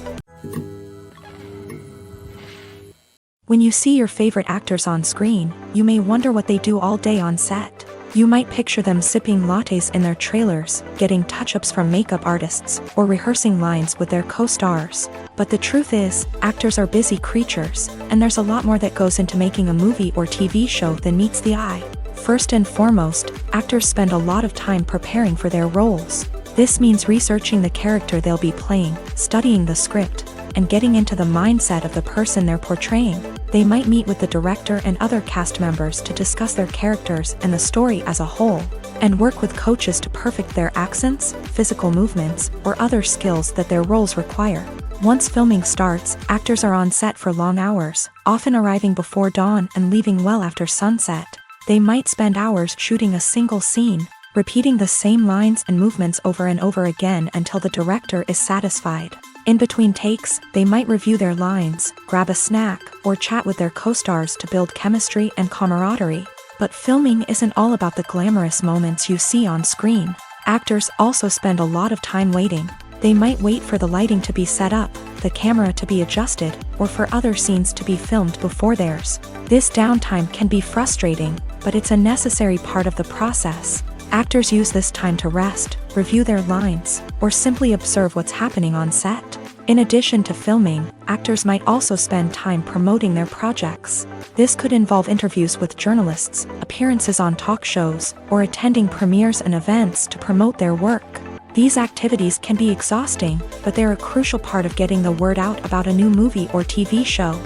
When you see your favorite actors on screen, you may wonder what they do all day on set. You might picture them sipping lattes in their trailers, getting touch-ups from makeup artists, or rehearsing lines with their co-stars. But the truth is, actors are busy creatures, and there's a lot more that goes into making a movie or TV show than meets the eye. First and foremost, actors spend a lot of time preparing for their roles. This means researching the character they'll be playing, studying the script, and getting into the mindset of the person they're portraying. They might meet with the director and other cast members to discuss their characters and the story as a whole, and work with coaches to perfect their accents, physical movements, or other skills that their roles require. Once filming starts, actors are on set for long hours, often arriving before dawn and leaving well after sunset. They might spend hours shooting a single scene, repeating the same lines and movements over and over again until the director is satisfied. In between takes, they might review their lines, grab a snack, or chat with their co-stars to build chemistry and camaraderie. But filming isn't all about the glamorous moments you see on screen. Actors also spend a lot of time waiting. They might wait for the lighting to be set up, the camera to be adjusted, or for other scenes to be filmed before theirs. This downtime can be frustrating, but it's a necessary part of the process. Actors use this time to rest, review their lines, or simply observe what's happening on set. In addition to filming, actors might also spend time promoting their projects. This could involve interviews with journalists, appearances on talk shows, or attending premieres and events to promote their work. These activities can be exhausting, but they're a crucial part of getting the word out about a new movie or TV show.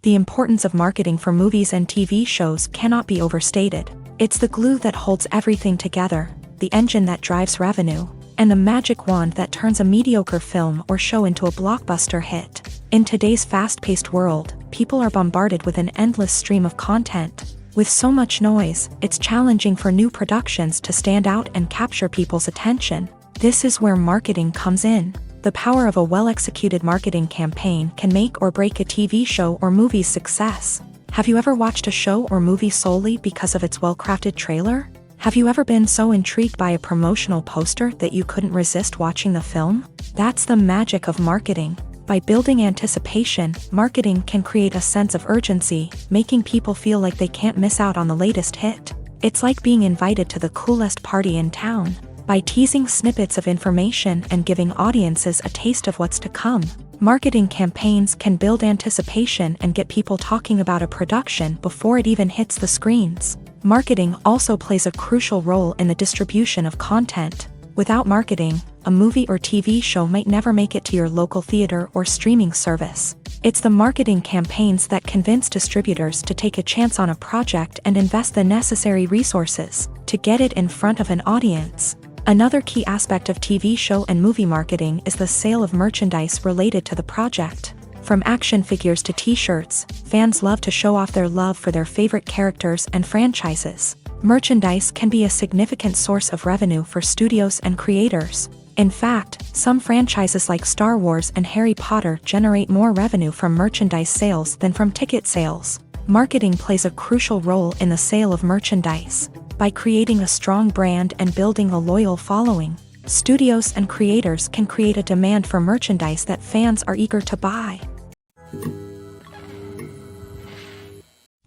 The importance of marketing for movies and TV shows cannot be overstated. It's the glue that holds everything together, the engine that drives revenue, and the magic wand that turns a mediocre film or show into a blockbuster hit. In today's fast-paced world, people are bombarded with an endless stream of content. With so much noise, it's challenging for new productions to stand out and capture people's attention. This is where marketing comes in. The power of a well-executed marketing campaign can make or break a TV show or movie's success. Have you ever watched a show or movie solely because of its well-crafted trailer? Have you ever been so intrigued by a promotional poster that you couldn't resist watching the film? That's the magic of marketing. By building anticipation, marketing can create a sense of urgency, making people feel like they can't miss out on the latest hit. It's like being invited to the coolest party in town. By teasing snippets of information and giving audiences a taste of what's to come, marketing campaigns can build anticipation and get people talking about a production before it even hits the screens. Marketing also plays a crucial role in the distribution of content. Without marketing, a movie or TV show might never make it to your local theater or streaming service. It's the marketing campaigns that convince distributors to take a chance on a project and invest the necessary resources to get it in front of an audience. Another key aspect of TV show and movie marketing is the sale of merchandise related to the project. From action figures to t-shirts, fans love to show off their love for their favorite characters and franchises. Merchandise can be a significant source of revenue for studios and creators. In fact, some franchises like Star Wars and Harry Potter generate more revenue from merchandise sales than from ticket sales. Marketing plays a crucial role in the sale of merchandise. By creating a strong brand and building a loyal following, studios and creators can create a demand for merchandise that fans are eager to buy.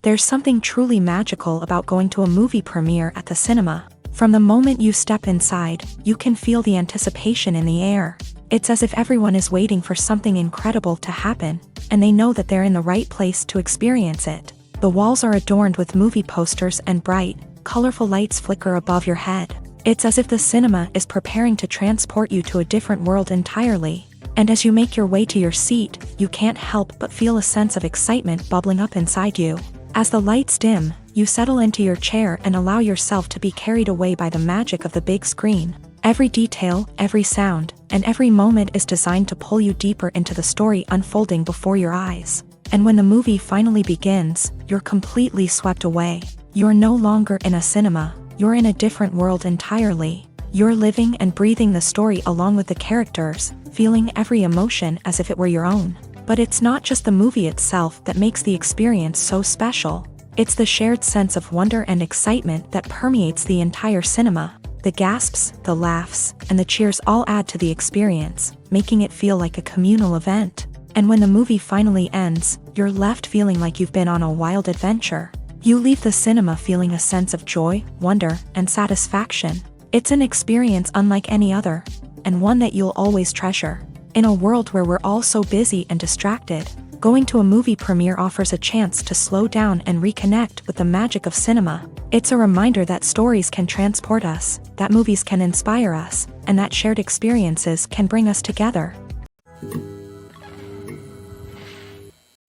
There's something truly magical about going to a movie premiere at the cinema. From the moment you step inside, you can feel the anticipation in the air. It's as if everyone is waiting for something incredible to happen, and they know that they're in the right place to experience it. The walls are adorned with movie posters and bright, colorful lights flicker above your head. It's as if the cinema is preparing to transport you to a different world entirely. And as you make your way to your seat, you can't help but feel a sense of excitement bubbling up inside you. As the lights dim, you settle into your chair and allow yourself to be carried away by the magic of the big screen. Every detail, every sound, and every moment is designed to pull you deeper into the story unfolding before your eyes. And when the movie finally begins, you're completely swept away. You're no longer in a cinema, you're in a different world entirely. You're living and breathing the story along with the characters, feeling every emotion as if it were your own. But it's not just the movie itself that makes the experience so special. It's the shared sense of wonder and excitement that permeates the entire cinema. The gasps, the laughs, and the cheers all add to the experience, making it feel like a communal event. And when the movie finally ends, you're left feeling like you've been on a wild adventure. You leave the cinema feeling a sense of joy, wonder, and satisfaction. It's an experience unlike any other, and one that you'll always treasure. In a world where we're all so busy and distracted, going to a movie premiere offers a chance to slow down and reconnect with the magic of cinema. It's a reminder that stories can transport us, that movies can inspire us, and that shared experiences can bring us together.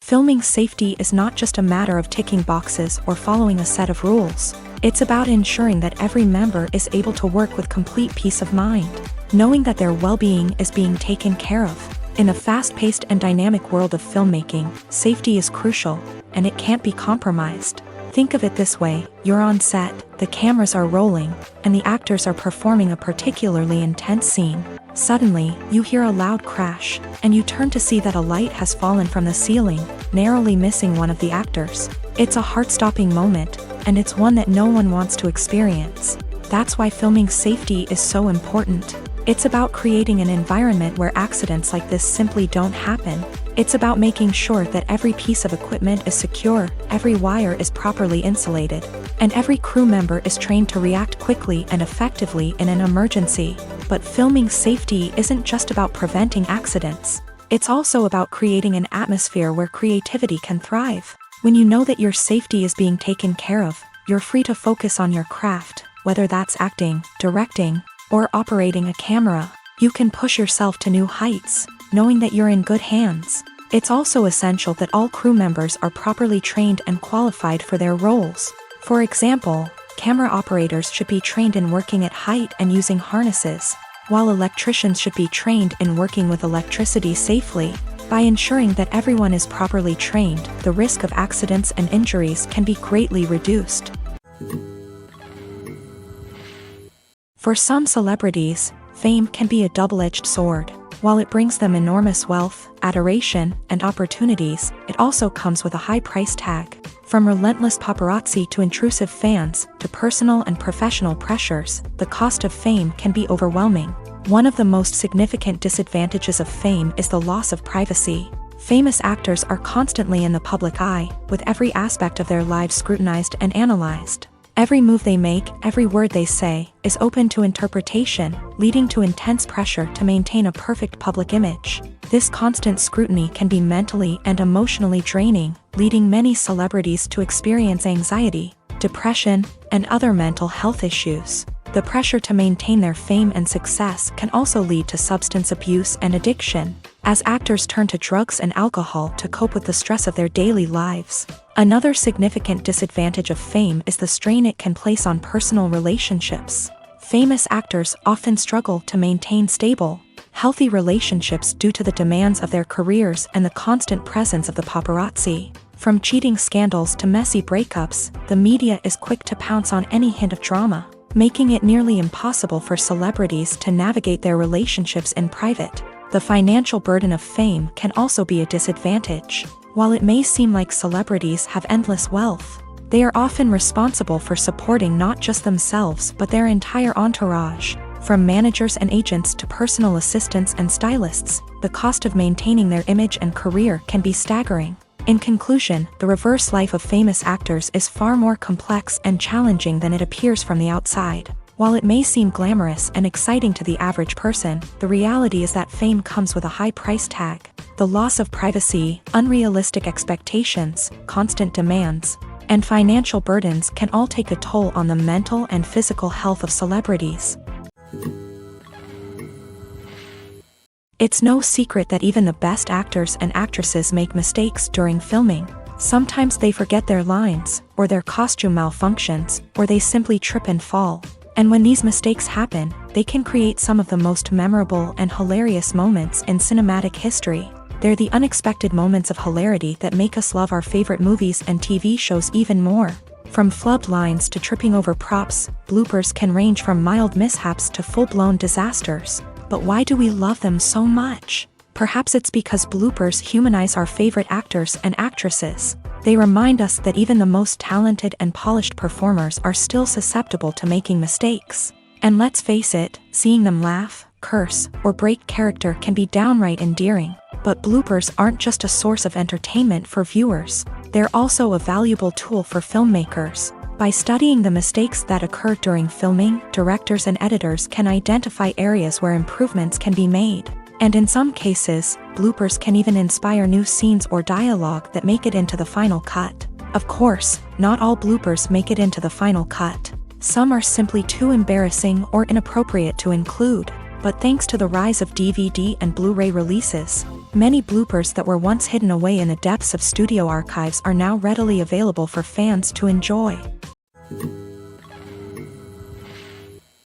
Filming safety is not just a matter of ticking boxes or following a set of rules. It's about ensuring that every member is able to work with complete peace of mind, knowing that their well-being is being taken care of. In a fast-paced and dynamic world of filmmaking, safety is crucial, and it can't be compromised. Think of it this way: you're on set, the cameras are rolling, and the actors are performing a particularly intense scene. Suddenly, you hear a loud crash, and you turn to see that a light has fallen from the ceiling, narrowly missing one of the actors. It's a heart-stopping moment, and it's one that no one wants to experience. That's why filming safety is so important. It's about creating an environment where accidents like this simply don't happen. It's about making sure that every piece of equipment is secure, every wire is properly insulated, and every crew member is trained to react quickly and effectively in an emergency. But filming safety isn't just about preventing accidents. It's also about creating an atmosphere where creativity can thrive. When you know that your safety is being taken care of, you're free to focus on your craft, whether that's acting, directing, or operating a camera. You can push yourself to new heights, knowing that you're in good hands. It's also essential that all crew members are properly trained and qualified for their roles. For example, camera operators should be trained in working at height and using harnesses, while electricians should be trained in working with electricity safely. By ensuring that everyone is properly trained, the risk of accidents and injuries can be greatly reduced. For some celebrities, fame can be a double-edged sword. While it brings them enormous wealth, adoration, and opportunities, it also comes with a high price tag. From relentless paparazzi to intrusive fans, to personal and professional pressures, the cost of fame can be overwhelming. One of the most significant disadvantages of fame is the loss of privacy. Famous actors are constantly in the public eye, with every aspect of their lives scrutinized and analyzed. Every move they make, every word they say, is open to interpretation, leading to intense pressure to maintain a perfect public image. This constant scrutiny can be mentally and emotionally draining, leading many celebrities to experience anxiety, depression, and other mental health issues. The pressure to maintain their fame and success can also lead to substance abuse and addiction, as actors turn to drugs and alcohol to cope with the stress of their daily lives. Another significant disadvantage of fame is the strain it can place on personal relationships. Famous actors often struggle to maintain stable, healthy relationships due to the demands of their careers and the constant presence of the paparazzi. From cheating scandals to messy breakups, the media is quick to pounce on any hint of drama, making it nearly impossible for celebrities to navigate their relationships in private. The financial burden of fame can also be a disadvantage. While it may seem like celebrities have endless wealth, They are often responsible for supporting not just themselves but their entire entourage. From managers and agents to personal assistants and stylists, the cost of maintaining their image and career can be staggering. In conclusion, the reverse life of famous actors is far more complex and challenging than it appears from the outside. While it may seem glamorous and exciting to the average person, the reality is that fame comes with a high price tag. The loss of privacy, unrealistic expectations, constant demands, and financial burdens can all take a toll on the mental and physical health of celebrities. It's no secret that even the best actors and actresses make mistakes during filming. Sometimes they forget their lines, or their costume malfunctions, or they simply trip and fall. And when these mistakes happen, they can create some of the most memorable and hilarious moments in cinematic history. They're the unexpected moments of hilarity that make us love our favorite movies and TV shows even more. From flubbed lines to tripping over props, bloopers can range from mild mishaps to full-blown disasters. But why do we love them so much? Perhaps it's because bloopers humanize our favorite actors and actresses. They remind us that even the most talented and polished performers are still susceptible to making mistakes. And let's face it, seeing them laugh, curse, or break character can be downright endearing. But bloopers aren't just a source of entertainment for viewers. They're also a valuable tool for filmmakers. By studying the mistakes that occur during filming, directors and editors can identify areas where improvements can be made. And in some cases, bloopers can even inspire new scenes or dialogue that make it into the final cut. Of course, not all bloopers make it into the final cut. Some are simply too embarrassing or inappropriate to include. But thanks to the rise of DVD and Blu-ray releases, many bloopers that were once hidden away in the depths of studio archives are now readily available for fans to enjoy.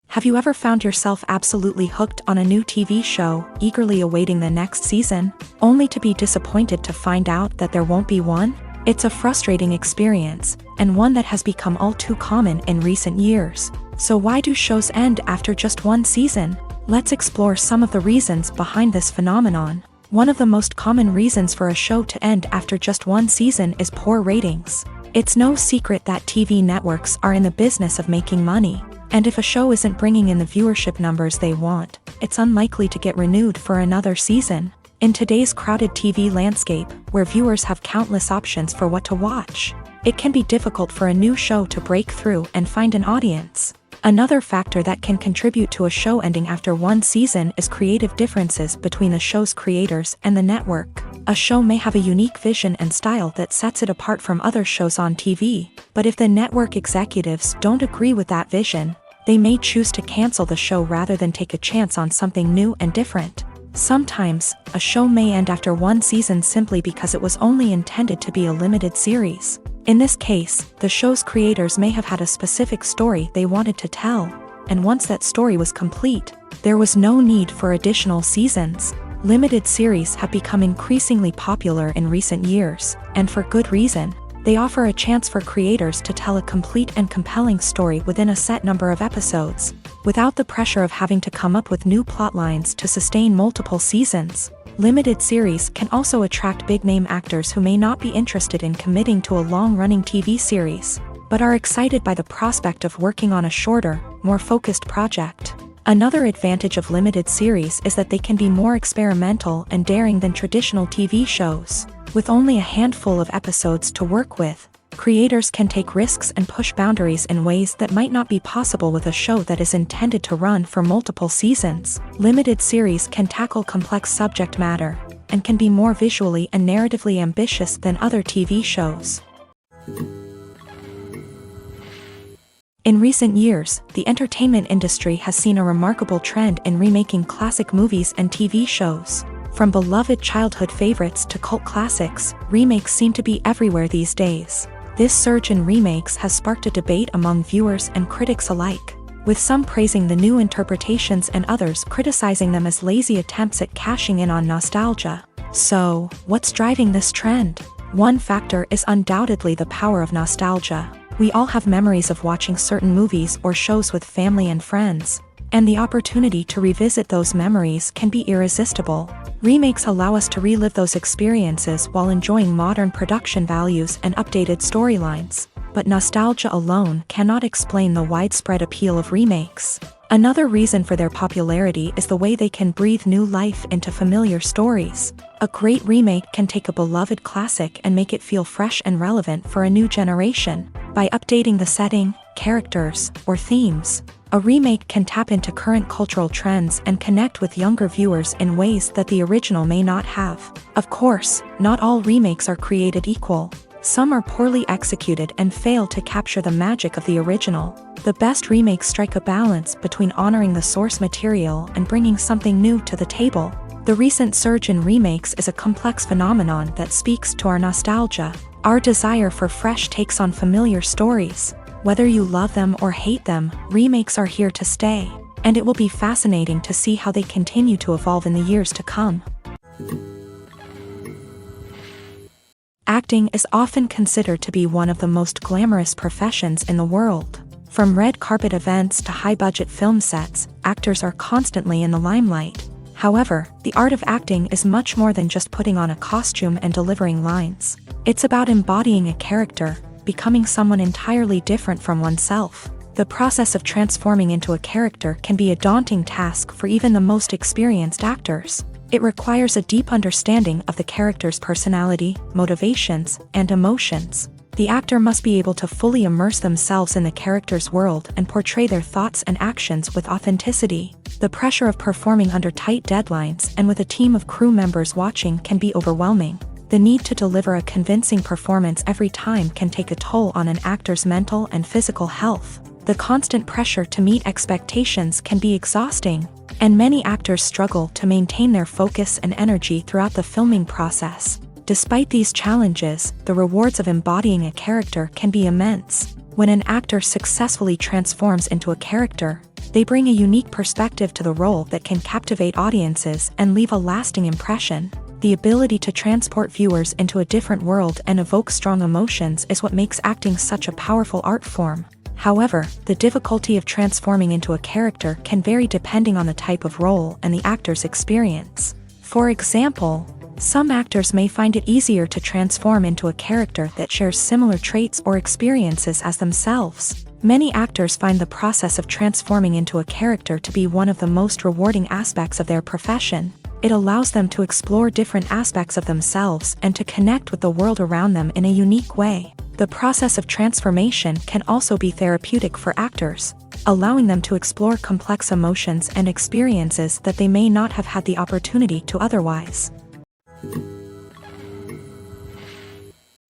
Have you ever found yourself absolutely hooked on a new TV show, eagerly awaiting the next season, only to be disappointed to find out that there won't be one? It's a frustrating experience, and one that has become all too common in recent years. So why do shows end after just one season? Let's explore some of the reasons behind this phenomenon. One of the most common reasons for a show to end after just one season is poor ratings. It's no secret that TV networks are in the business of making money, and if a show isn't bringing in the viewership numbers they want, it's unlikely to get renewed for another season. In today's crowded TV landscape, where viewers have countless options for what to watch, it can be difficult for a new show to break through and find an audience. Another factor that can contribute to a show ending after one season is creative differences between the show's creators and the network. A show may have a unique vision and style that sets it apart from other shows on TV, but if the network executives don't agree with that vision, they may choose to cancel the show rather than take a chance on something new and different. Sometimes, a show may end after one season simply because it was only intended to be a limited series. In this case, the show's creators may have had a specific story they wanted to tell, and once that story was complete, there was no need for additional seasons. Limited series have become increasingly popular in recent years, and for good reason. They offer a chance for creators to tell a complete and compelling story within a set number of episodes, without the pressure of having to come up with new plotlines to sustain multiple seasons. Limited series can also attract big-name actors who may not be interested in committing to a long-running TV series, but are excited by the prospect of working on a shorter, more focused project. Another advantage of limited series is that they can be more experimental and daring than traditional TV shows. With only a handful of episodes to work with, creators can take risks and push boundaries in ways that might not be possible with a show that is intended to run for multiple seasons. Limited series can tackle complex subject matter, and can be more visually and narratively ambitious than other TV shows. In recent years, the entertainment industry has seen a remarkable trend in remaking classic movies and TV shows. From beloved childhood favorites to cult classics, remakes seem to be everywhere these days. This surge in remakes has sparked a debate among viewers and critics alike, with some praising the new interpretations and others criticizing them as lazy attempts at cashing in on nostalgia. So, what's driving this trend? One factor is undoubtedly the power of nostalgia. We all have memories of watching certain movies or shows with family and friends, and the opportunity to revisit those memories can be irresistible. Remakes allow us to relive those experiences while enjoying modern production values and updated storylines. but nostalgia alone cannot explain the widespread appeal of remakes. Another reason for their popularity is the way they can breathe new life into familiar stories. A great remake can take a beloved classic and make it feel fresh and relevant for a new generation. By updating the setting, characters, or themes, a remake can tap into current cultural trends and connect with younger viewers in ways that the original may not have. Of course, not all remakes are created equal. Some are poorly executed and fail to capture the magic of the original. The best remakes strike a balance between honoring the source material and bringing something new to the table. The recent surge in remakes is a complex phenomenon that speaks to our nostalgia, our desire for fresh takes on familiar stories. Whether you love them or hate them, remakes are here to stay, and it will be fascinating to see how they continue to evolve in the years to come. Acting is often considered to be one of the most glamorous professions in the world. From red carpet events to high-budget film sets, actors are constantly in the limelight. However, the art of acting is much more than just putting on a costume and delivering lines. It's about embodying a character, becoming someone entirely different from oneself. The process of transforming into a character can be a daunting task for even the most experienced actors. It requires a deep understanding of the character's personality, motivations, and emotions. The actor must be able to fully immerse themselves in the character's world and portray their thoughts and actions with authenticity. The pressure of performing under tight deadlines and with a team of crew members watching can be overwhelming. The need to deliver a convincing performance every time can take a toll on an actor's mental and physical health. The constant pressure to meet expectations can be exhausting, and many actors struggle to maintain their focus and energy throughout the filming process. Despite these challenges, the rewards of embodying a character can be immense. When an actor successfully transforms into a character, they bring a unique perspective to the role that can captivate audiences and leave a lasting impression. The ability to transport viewers into a different world and evoke strong emotions is what makes acting such a powerful art form. However, the difficulty of transforming into a character can vary depending on the type of role and the actor's experience. For example, some actors may find it easier to transform into a character that shares similar traits or experiences as themselves. Many actors find the process of transforming into a character to be one of the most rewarding aspects of their profession. It allows them to explore different aspects of themselves and to connect with the world around them in a unique way. The process of transformation can also be therapeutic for actors, allowing them to explore complex emotions and experiences that they may not have had the opportunity to otherwise.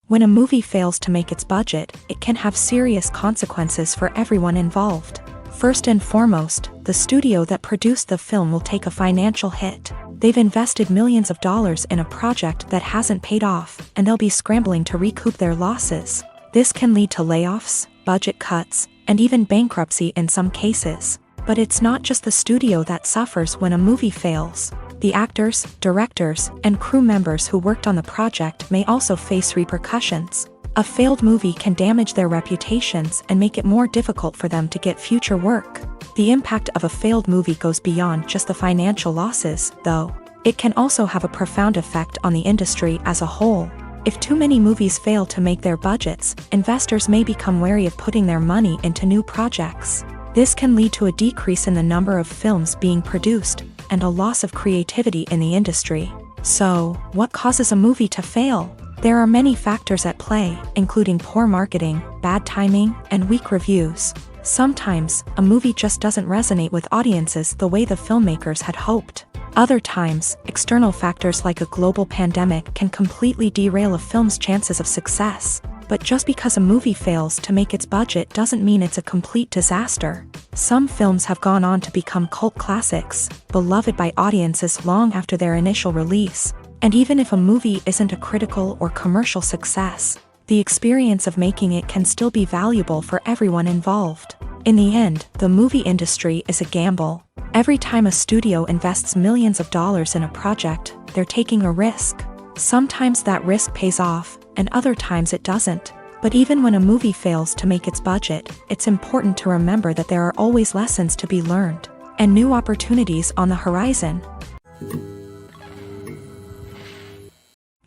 When a movie fails to make its budget, it can have serious consequences for everyone involved. First and foremost, the studio that produced the film will take a financial hit. They've invested millions of dollars in a project that hasn't paid off, and they'll be scrambling to recoup their losses. This can lead to layoffs, budget cuts, and even bankruptcy in some cases. But it's not just the studio that suffers when a movie fails. The actors, directors, and crew members who worked on the project may also face repercussions. A failed movie can damage their reputations and make it more difficult for them to get future work. The impact of a failed movie goes beyond just the financial losses, though. It can also have a profound effect on the industry as a whole. If too many movies fail to make their budgets, investors may become wary of putting their money into new projects. This can lead to a decrease in the number of films being produced, and a loss of creativity in the industry. So, what causes a movie to fail? There are many factors at play, including poor marketing, bad timing, and weak reviews. Sometimes, a movie just doesn't resonate with audiences the way the filmmakers had hoped. Other times, external factors like a global pandemic can completely derail a film's chances of success. But just because a movie fails to make its budget doesn't mean it's a complete disaster. Some films have gone on to become cult classics, beloved by audiences long after their initial release. And even if a movie isn't a critical or commercial success, the experience of making it can still be valuable for everyone involved. In the end, the movie industry is a gamble. Every time a studio invests millions of dollars in a project, they're taking a risk. Sometimes that risk pays off, and other times it doesn't. But even when a movie fails to make its budget, it's important to remember that there are always lessons to be learned, and new opportunities on the horizon.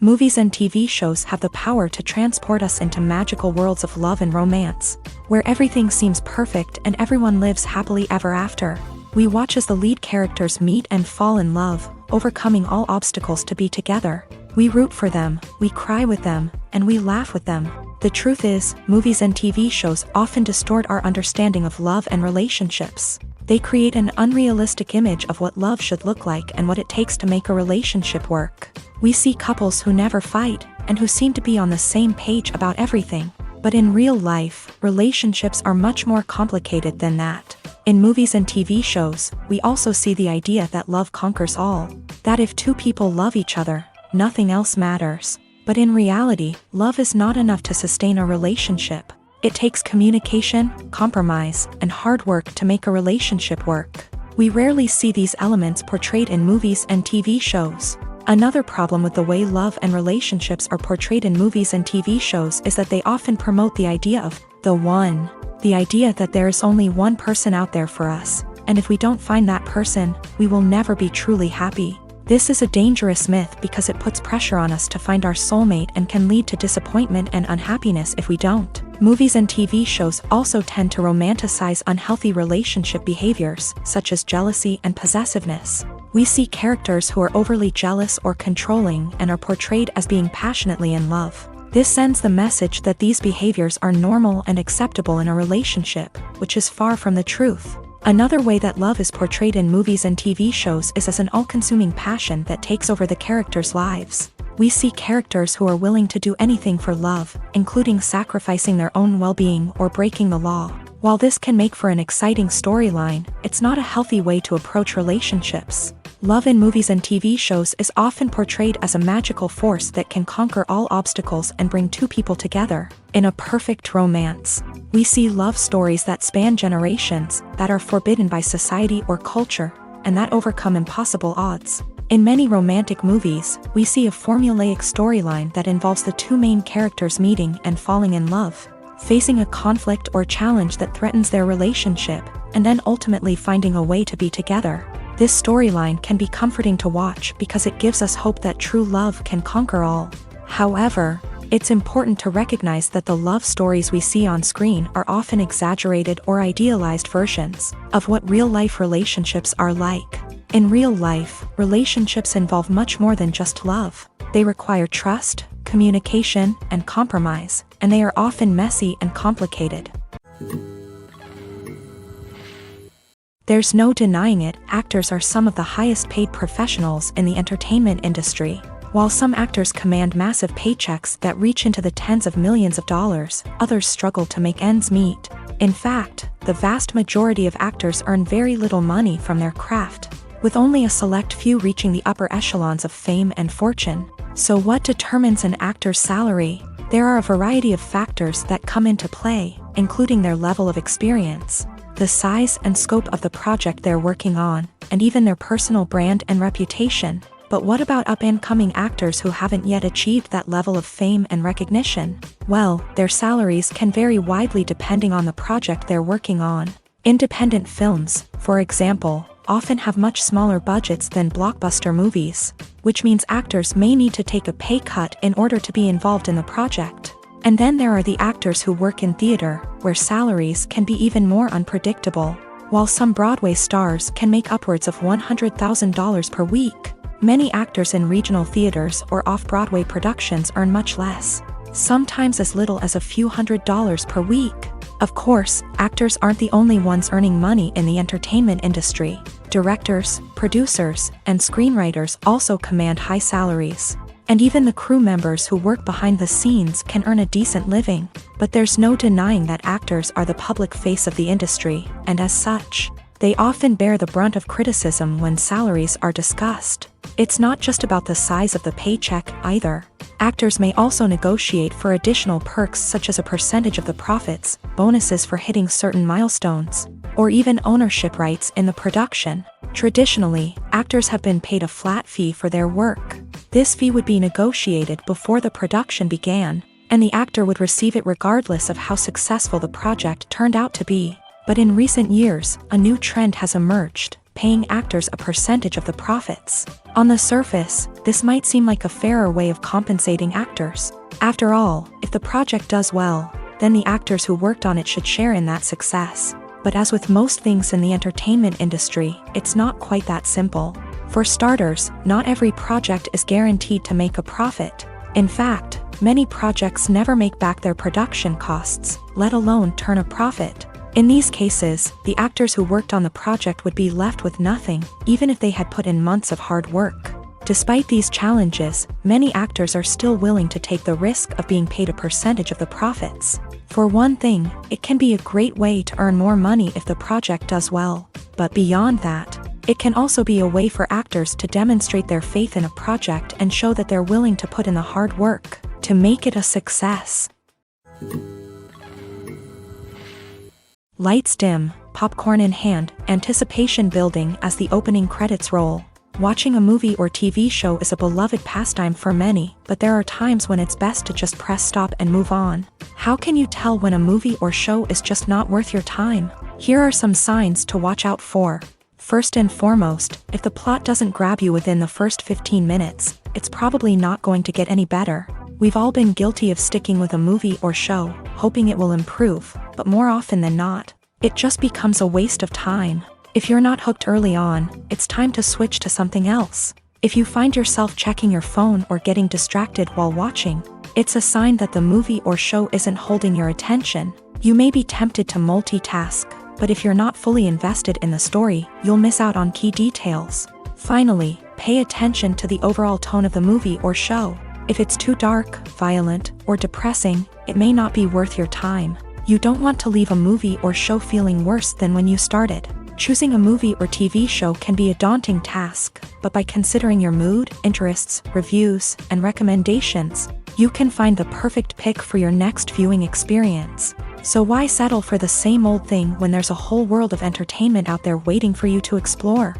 Movies and TV shows have the power to transport us into magical worlds of love and romance, where everything seems perfect and everyone lives happily ever after. We watch as the lead characters meet and fall in love, overcoming all obstacles to be together. We root for them, we cry with them, and we laugh with them. The truth is, movies and TV shows often distort our understanding of love and relationships. They create an unrealistic image of what love should look like and what it takes to make a relationship work. We see couples who never fight, and who seem to be on the same page about everything. But in real life, relationships are much more complicated than that. In movies and TV shows, we also see the idea that love conquers all. That if two people love each other, nothing else matters. But in reality, love is not enough to sustain a relationship. It takes communication, compromise, and hard work to make a relationship work. We rarely see these elements portrayed in movies and TV shows. Another problem with the way love and relationships are portrayed in movies and TV shows is that they often promote the idea of the one. The idea that there is only one person out there for us, and if we don't find that person, we will never be truly happy. This is a dangerous myth because it puts pressure on us to find our soulmate and can lead to disappointment and unhappiness if we don't. Movies and TV shows also tend to romanticize unhealthy relationship behaviors, such as jealousy and possessiveness. We see characters who are overly jealous or controlling and are portrayed as being passionately in love. This sends the message that these behaviors are normal and acceptable in a relationship, which is far from the truth. Another way that love is portrayed in movies and TV shows is as an all-consuming passion that takes over the characters' lives. We see characters who are willing to do anything for love, including sacrificing their own well-being or breaking the law. While this can make for an exciting storyline, it's not a healthy way to approach relationships. Love in movies and TV shows is often portrayed as a magical force that can conquer all obstacles and bring two people together in a perfect romance. We see love stories that span generations, that are forbidden by society or culture, and that overcome impossible odds. In many romantic movies, we see a formulaic storyline that involves the two main characters meeting and falling in love, facing a conflict or challenge that threatens their relationship, and then ultimately finding a way to be together. This storyline can be comforting to watch because it gives us hope that true love can conquer all. However, it's important to recognize that the love stories we see on screen are often exaggerated or idealized versions of what real-life relationships are like. In real life, relationships involve much more than just love. They require trust, communication, and compromise, and they are often messy and complicated. There's no denying it, actors are some of the highest paid professionals in the entertainment industry. While some actors command massive paychecks that reach into the tens of millions of dollars, others struggle to make ends meet. In fact, the vast majority of actors earn very little money from their craft, with only a select few reaching the upper echelons of fame and fortune. So what determines an actor's salary? There are a variety of factors that come into play, including their level of experience, the size and scope of the project they're working on, and even their personal brand and reputation. But what about up-and-coming actors who haven't yet achieved that level of fame and recognition? Well, their salaries can vary widely depending on the project they're working on. Independent films, for example, often have much smaller budgets than blockbuster movies, which means actors may need to take a pay cut in order to be involved in the project. And then there are the actors who work in theater, where salaries can be even more unpredictable. While some Broadway stars can make upwards of $100,000 per week, many actors in regional theaters or off-Broadway productions earn much less, sometimes as little as a few $100s per week. Of course, actors aren't the only ones earning money in the entertainment industry. Directors, producers, and screenwriters also command high salaries. And even the crew members who work behind the scenes can earn a decent living. But there's no denying that actors are the public face of the industry, and as such, they often bear the brunt of criticism when salaries are discussed. It's not just about the size of the paycheck, either. Actors may also negotiate for additional perks such as a percentage of the profits, bonuses for hitting certain milestones, or even ownership rights in the production. Traditionally, actors have been paid a flat fee for their work. This fee would be negotiated before the production began, and the actor would receive it regardless of how successful the project turned out to be. But in recent years, a new trend has emerged. paying actors a percentage of the profits. On the surface, this might seem like a fairer way of compensating actors. After all, if the project does well, then the actors who worked on it should share in that success. But as with most things in the entertainment industry, it's not quite that simple. For starters, not every project is guaranteed to make a profit. In fact, many projects never make back their production costs, let alone turn a profit. In these cases, the actors who worked on the project would be left with nothing, even if they had put in months of hard work. Despite these challenges, many actors are still willing to take the risk of being paid a percentage of the profits. For one thing, it can be a great way to earn more money if the project does well. But beyond that, it can also be a way for actors to demonstrate their faith in a project and show that they're willing to put in the hard work to make it a success. Lights dim, popcorn in hand, anticipation building as the opening credits roll. Watching a movie or TV show is a beloved pastime for many, but there are times when it's best to just press stop and move on. How can you tell when a movie or show is just not worth your time? Here are some signs to watch out for. First and foremost, if the plot doesn't grab you within the first 15 minutes, it's probably not going to get any better. We've all been guilty of sticking with a movie or show, hoping it will improve, but more often than not, it just becomes a waste of time. If you're not hooked early on, it's time to switch to something else. If you find yourself checking your phone or getting distracted while watching, it's a sign that the movie or show isn't holding your attention. You may be tempted to multitask, but if you're not fully invested in the story, you'll miss out on key details. Finally, pay attention to the overall tone of the movie or show. If it's too dark, violent, or depressing, it may not be worth your time. You don't want to leave a movie or show feeling worse than when you started. Choosing a movie or TV show can be a daunting task, but by considering your mood, interests, reviews, and recommendations, you can find the perfect pick for your next viewing experience. So why settle for the same old thing when there's a whole world of entertainment out there waiting for you to explore?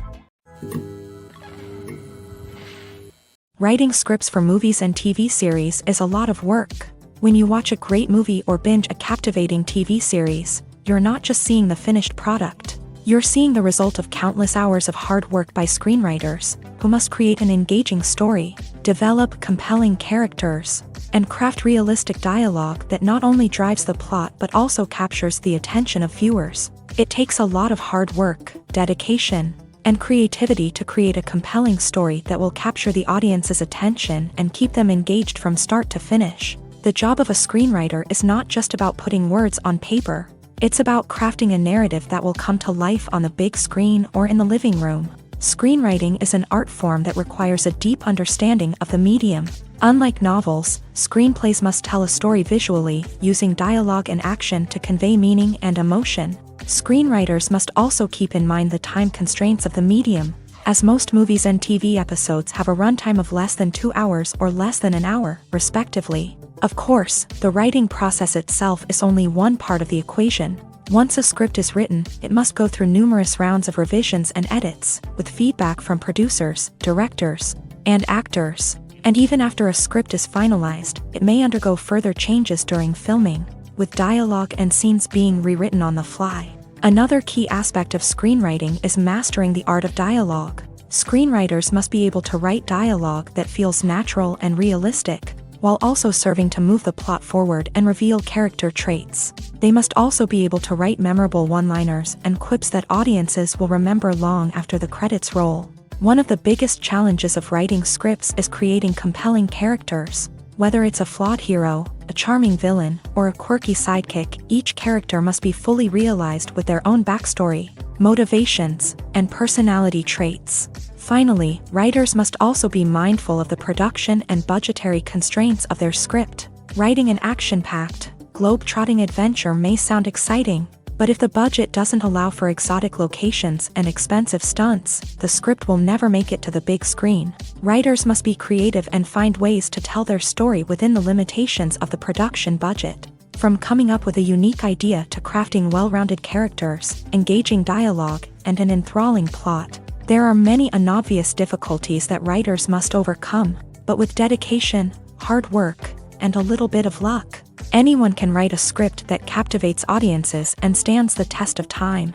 Writing scripts for movies and TV series is a lot of work. When you watch a great movie or binge a captivating TV series, you're not just seeing the finished product. You're seeing the result of countless hours of hard work by screenwriters, who must create an engaging story, develop compelling characters, and craft realistic dialogue that not only drives the plot but also captures the attention of viewers. It takes a lot of hard work, dedication, and creativity to create a compelling story that will capture the audience's attention and keep them engaged from start to finish. The job of a screenwriter is not just about putting words on paper. It's about crafting a narrative that will come to life on the big screen or in the living room. Screenwriting is an art form that requires a deep understanding of the medium. Unlike novels, screenplays must tell a story visually, using dialogue and action to convey meaning and emotion. Screenwriters must also keep in mind the time constraints of the medium, as most movies and TV episodes have a runtime of less than 2 hours or less than an hour, respectively. Of course, the writing process itself is only one part of the equation. Once a script is written, it must go through numerous rounds of revisions and edits, with feedback from producers, directors, and actors. And even after a script is finalized, it may undergo further changes during filming, with dialogue and scenes being rewritten on the fly. Another key aspect of screenwriting is mastering the art of dialogue. Screenwriters must be able to write dialogue that feels natural and realistic, while also serving to move the plot forward and reveal character traits. They must also be able to write memorable one-liners and quips that audiences will remember long after the credits roll. One of the biggest challenges of writing scripts is creating compelling characters. Whether it's a flawed hero, a charming villain, or a quirky sidekick, each character must be fully realized with their own backstory, motivations, and personality traits. Finally, writers must also be mindful of the production and budgetary constraints of their script. Writing an action-packed, globe-trotting adventure may sound exciting, but if the budget doesn't allow for exotic locations and expensive stunts, the script will never make it to the big screen. Writers must be creative and find ways to tell their story within the limitations of the production budget. From coming up with a unique idea to crafting well-rounded characters, engaging dialogue, and an enthralling plot, there are many unobvious difficulties that writers must overcome, but with dedication, hard work, and a little bit of luck, anyone can write a script that captivates audiences and stands the test of time.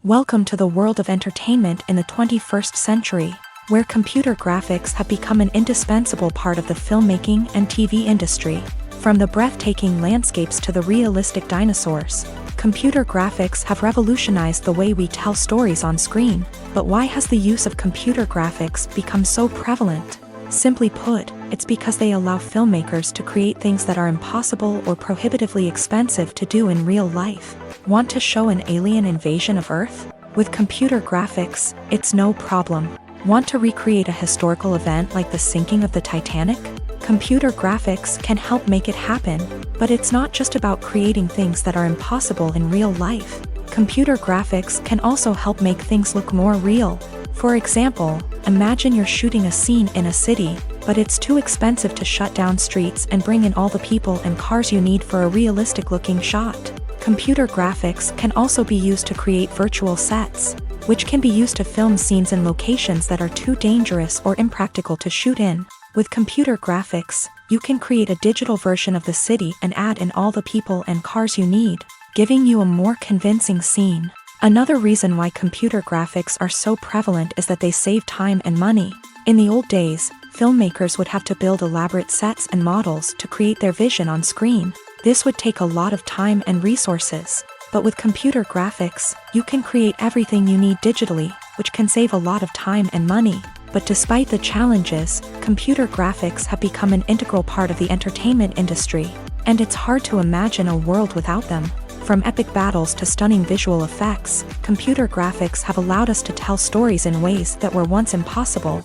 Welcome to the world of entertainment in the 21st century, where computer graphics have become an indispensable part of the filmmaking and TV industry. From the breathtaking landscapes to the realistic dinosaurs, computer graphics have revolutionized the way we tell stories on screen. But why has the use of computer graphics become so prevalent? Simply put, it's because they allow filmmakers to create things that are impossible or prohibitively expensive to do in real life. Want to show an alien invasion of Earth? With computer graphics, it's no problem. Want to recreate a historical event like the sinking of the Titanic? Computer graphics can help make it happen, but it's not just about creating things that are impossible in real life. Computer graphics can also help make things look more real. For example, imagine you're shooting a scene in a city, but it's too expensive to shut down streets and bring in all the people and cars you need for a realistic-looking shot. Computer graphics can also be used to create virtual sets, which can be used to film scenes in locations that are too dangerous or impractical to shoot in. With computer graphics, you can create a digital version of the city and add in all the people and cars you need, giving you a more convincing scene. Another reason why computer graphics are so prevalent is that they save time and money. In the old days, filmmakers would have to build elaborate sets and models to create their vision on screen. This would take a lot of time and resources. But with computer graphics, you can create everything you need digitally, which can save a lot of time and money. But despite the challenges, computer graphics have become an integral part of the entertainment industry, and it's hard to imagine a world without them. From epic battles to stunning visual effects, computer graphics have allowed us to tell stories in ways that were once impossible.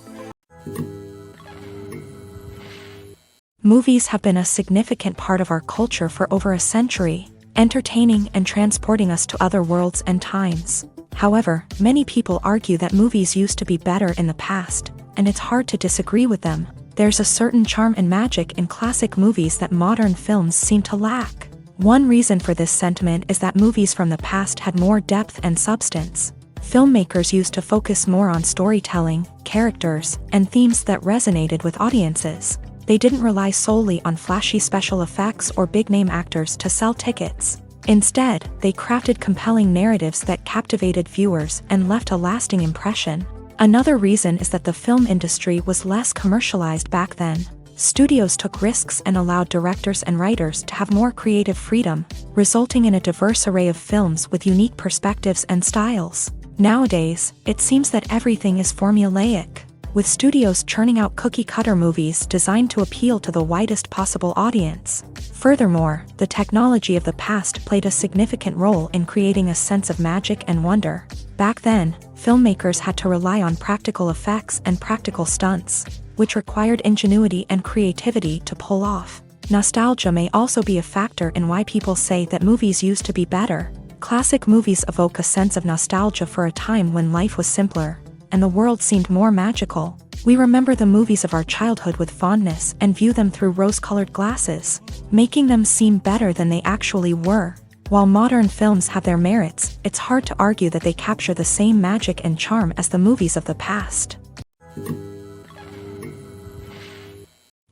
Movies have been a significant part of our culture for over a century, entertaining and transporting us to other worlds and times. However, many people argue that movies used to be better in the past, and it's hard to disagree with them. There's a certain charm and magic in classic movies that modern films seem to lack. One reason for this sentiment is that movies from the past had more depth and substance. Filmmakers used to focus more on storytelling, characters, and themes that resonated with audiences. They didn't rely solely on flashy special effects or big-name actors to sell tickets. Instead, they crafted compelling narratives that captivated viewers and left a lasting impression. Another reason is that the film industry was less commercialized back then. Studios took risks and allowed directors and writers to have more creative freedom, resulting in a diverse array of films with unique perspectives and styles. Nowadays, it seems that everything is formulaic, with studios churning out cookie-cutter movies designed to appeal to the widest possible audience. Furthermore, the technology of the past played a significant role in creating a sense of magic and wonder. Back then, filmmakers had to rely on practical effects and practical stunts, which required ingenuity and creativity to pull off. Nostalgia may also be a factor in why people say that movies used to be better. Classic movies evoke a sense of nostalgia for a time when life was simpler, and the world seemed more magical. We remember the movies of our childhood with fondness and view them through rose-colored glasses, making them seem better than they actually were. While modern films have their merits, it's hard to argue that they capture the same magic and charm as the movies of the past.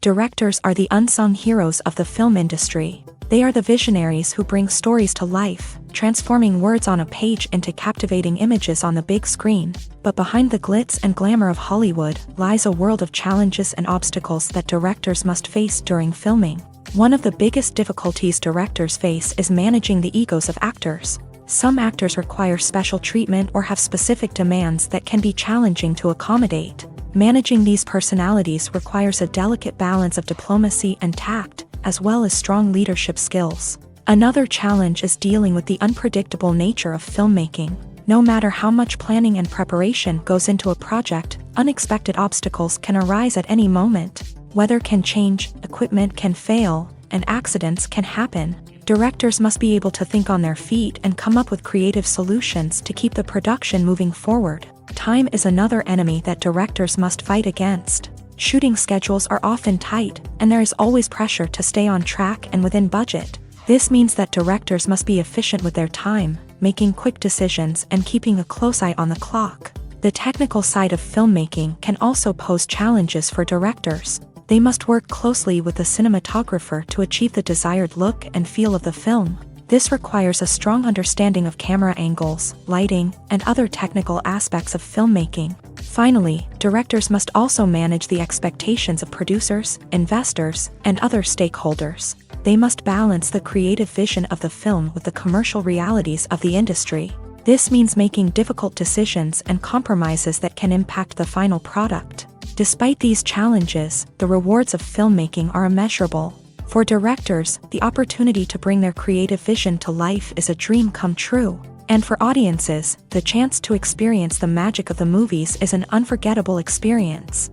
Directors are the unsung heroes of the film industry. They are the visionaries who bring stories to life, transforming words on a page into captivating images on the big screen. But behind the glitz and glamour of Hollywood lies a world of challenges and obstacles that directors must face during filming. One of the biggest difficulties directors face is managing the egos of actors. Some actors require special treatment or have specific demands that can be challenging to accommodate. Managing these personalities requires a delicate balance of diplomacy and tact, as well as strong leadership skills. Another challenge is dealing with the unpredictable nature of filmmaking. No matter how much planning and preparation goes into a project, unexpected obstacles can arise at any moment. Weather can change, equipment can fail, and accidents can happen. Directors must be able to think on their feet and come up with creative solutions to keep the production moving forward. Time is another enemy that directors must fight against. Shooting schedules are often tight, and there is always pressure to stay on track and within budget. This means that directors must be efficient with their time, making quick decisions and keeping a close eye on the clock. The technical side of filmmaking can also pose challenges for directors. They must work closely with the cinematographer to achieve the desired look and feel of the film. This requires a strong understanding of camera angles, lighting, and other technical aspects of filmmaking. Finally, directors must also manage the expectations of producers, investors, and other stakeholders. They must balance the creative vision of the film with the commercial realities of the industry. This means making difficult decisions and compromises that can impact the final product. Despite these challenges, the rewards of filmmaking are immeasurable. For directors, the opportunity to bring their creative vision to life is a dream come true. And for audiences, the chance to experience the magic of the movies is an unforgettable experience.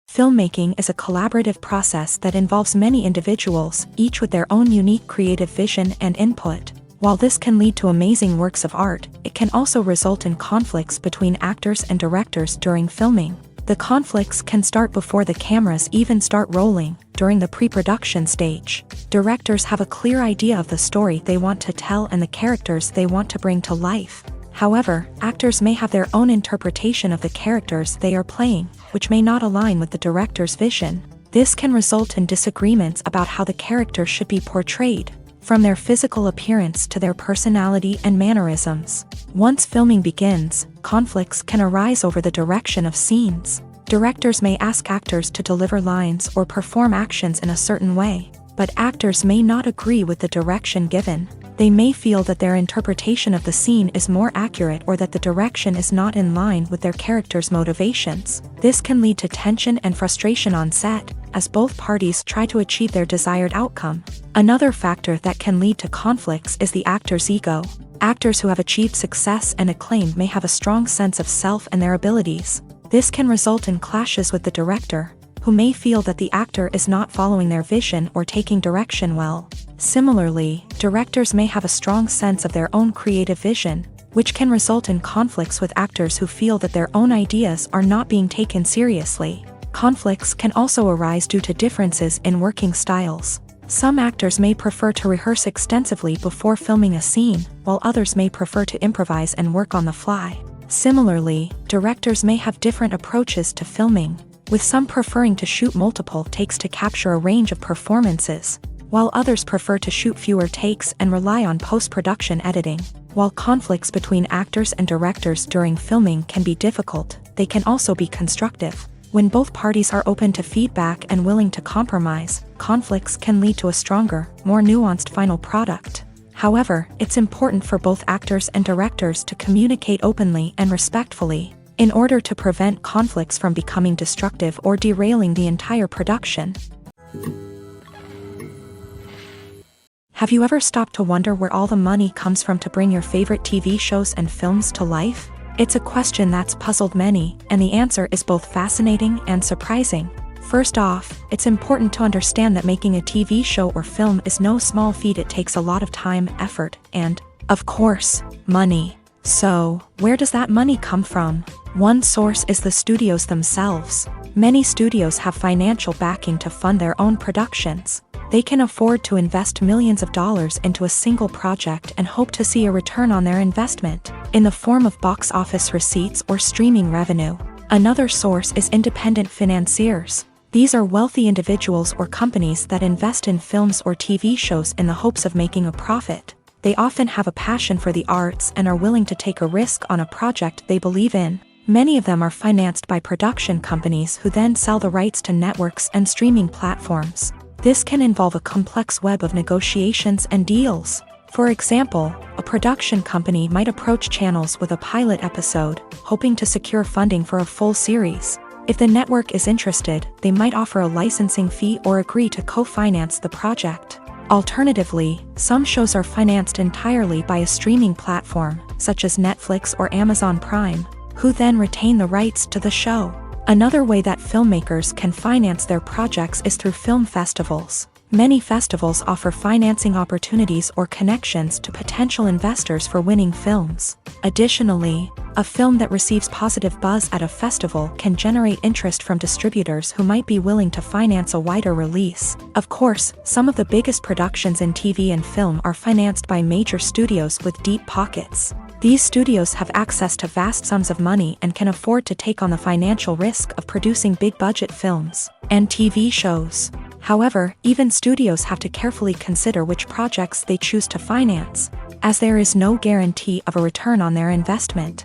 Filmmaking is a collaborative process that involves many individuals, each with their own unique creative vision and input. While this can lead to amazing works of art, it can also result in conflicts between actors and directors during filming. The conflicts can start before the cameras even start rolling, during the pre-production stage. Directors have a clear idea of the story they want to tell and the characters they want to bring to life. However, actors may have their own interpretation of the characters they are playing, which may not align with the director's vision. This can result in disagreements about how the character should be portrayed, from their physical appearance to their personality and mannerisms. Once filming begins, conflicts can arise over the direction of scenes. Directors may ask actors to deliver lines or perform actions in a certain way, but actors may not agree with the direction given. They may feel that their interpretation of the scene is more accurate or that the direction is not in line with their character's motivations. This can lead to tension and frustration on set, as both parties try to achieve their desired outcome. Another factor that can lead to conflicts is the actor's ego. Actors who have achieved success and acclaim may have a strong sense of self and their abilities. This can result in clashes with the director, who may feel that the actor is not following their vision or taking direction well. Similarly, directors may have a strong sense of their own creative vision, which can result in conflicts with actors who feel that their own ideas are not being taken seriously. Conflicts can also arise due to differences in working styles. Some actors may prefer to rehearse extensively before filming a scene, while others may prefer to improvise and work on the fly. Similarly, directors may have different approaches to filming, with some preferring to shoot multiple takes to capture a range of performances, while others prefer to shoot fewer takes and rely on post-production editing. While conflicts between actors and directors during filming can be difficult, they can also be constructive. When both parties are open to feedback and willing to compromise, conflicts can lead to a stronger, more nuanced final product. However, it's important for both actors and directors to communicate openly and respectfully, in order to prevent conflicts from becoming destructive or derailing the entire production. Have you ever stopped to wonder where all the money comes from to bring your favorite TV shows and films to life? It's a question that's puzzled many, and the answer is both fascinating and surprising. First off, it's important to understand that making a TV show or film is no small feat. It takes a lot of time, effort, and, of course, money. So, where does that money come from? One source is the studios themselves. Many studios have financial backing to fund their own productions. They can afford to invest millions of dollars into a single project and hope to see a return on their investment, in the form of box office receipts or streaming revenue. Another source is independent financiers. These are wealthy individuals or companies that invest in films or TV shows in the hopes of making a profit. They often have a passion for the arts and are willing to take a risk on a project they believe in. Many of them are financed by production companies who then sell the rights to networks and streaming platforms. This can involve a complex web of negotiations and deals. For example, a production company might approach channels with a pilot episode, hoping to secure funding for a full series. If the network is interested, they might offer a licensing fee or agree to co-finance the project. Alternatively, some shows are financed entirely by a streaming platform, such as Netflix or Amazon Prime, who then retain the rights to the show. Another way that filmmakers can finance their projects is through film festivals. Many festivals offer financing opportunities or connections to potential investors for winning films. Additionally, a film that receives positive buzz at a festival can generate interest from distributors who might be willing to finance a wider release. Of course, some of the biggest productions in TV and film are financed by major studios with deep pockets. These studios have access to vast sums of money and can afford to take on the financial risk of producing big-budget films and TV shows. However, even studios have to carefully consider which projects they choose to finance, as there is no guarantee of a return on their investment.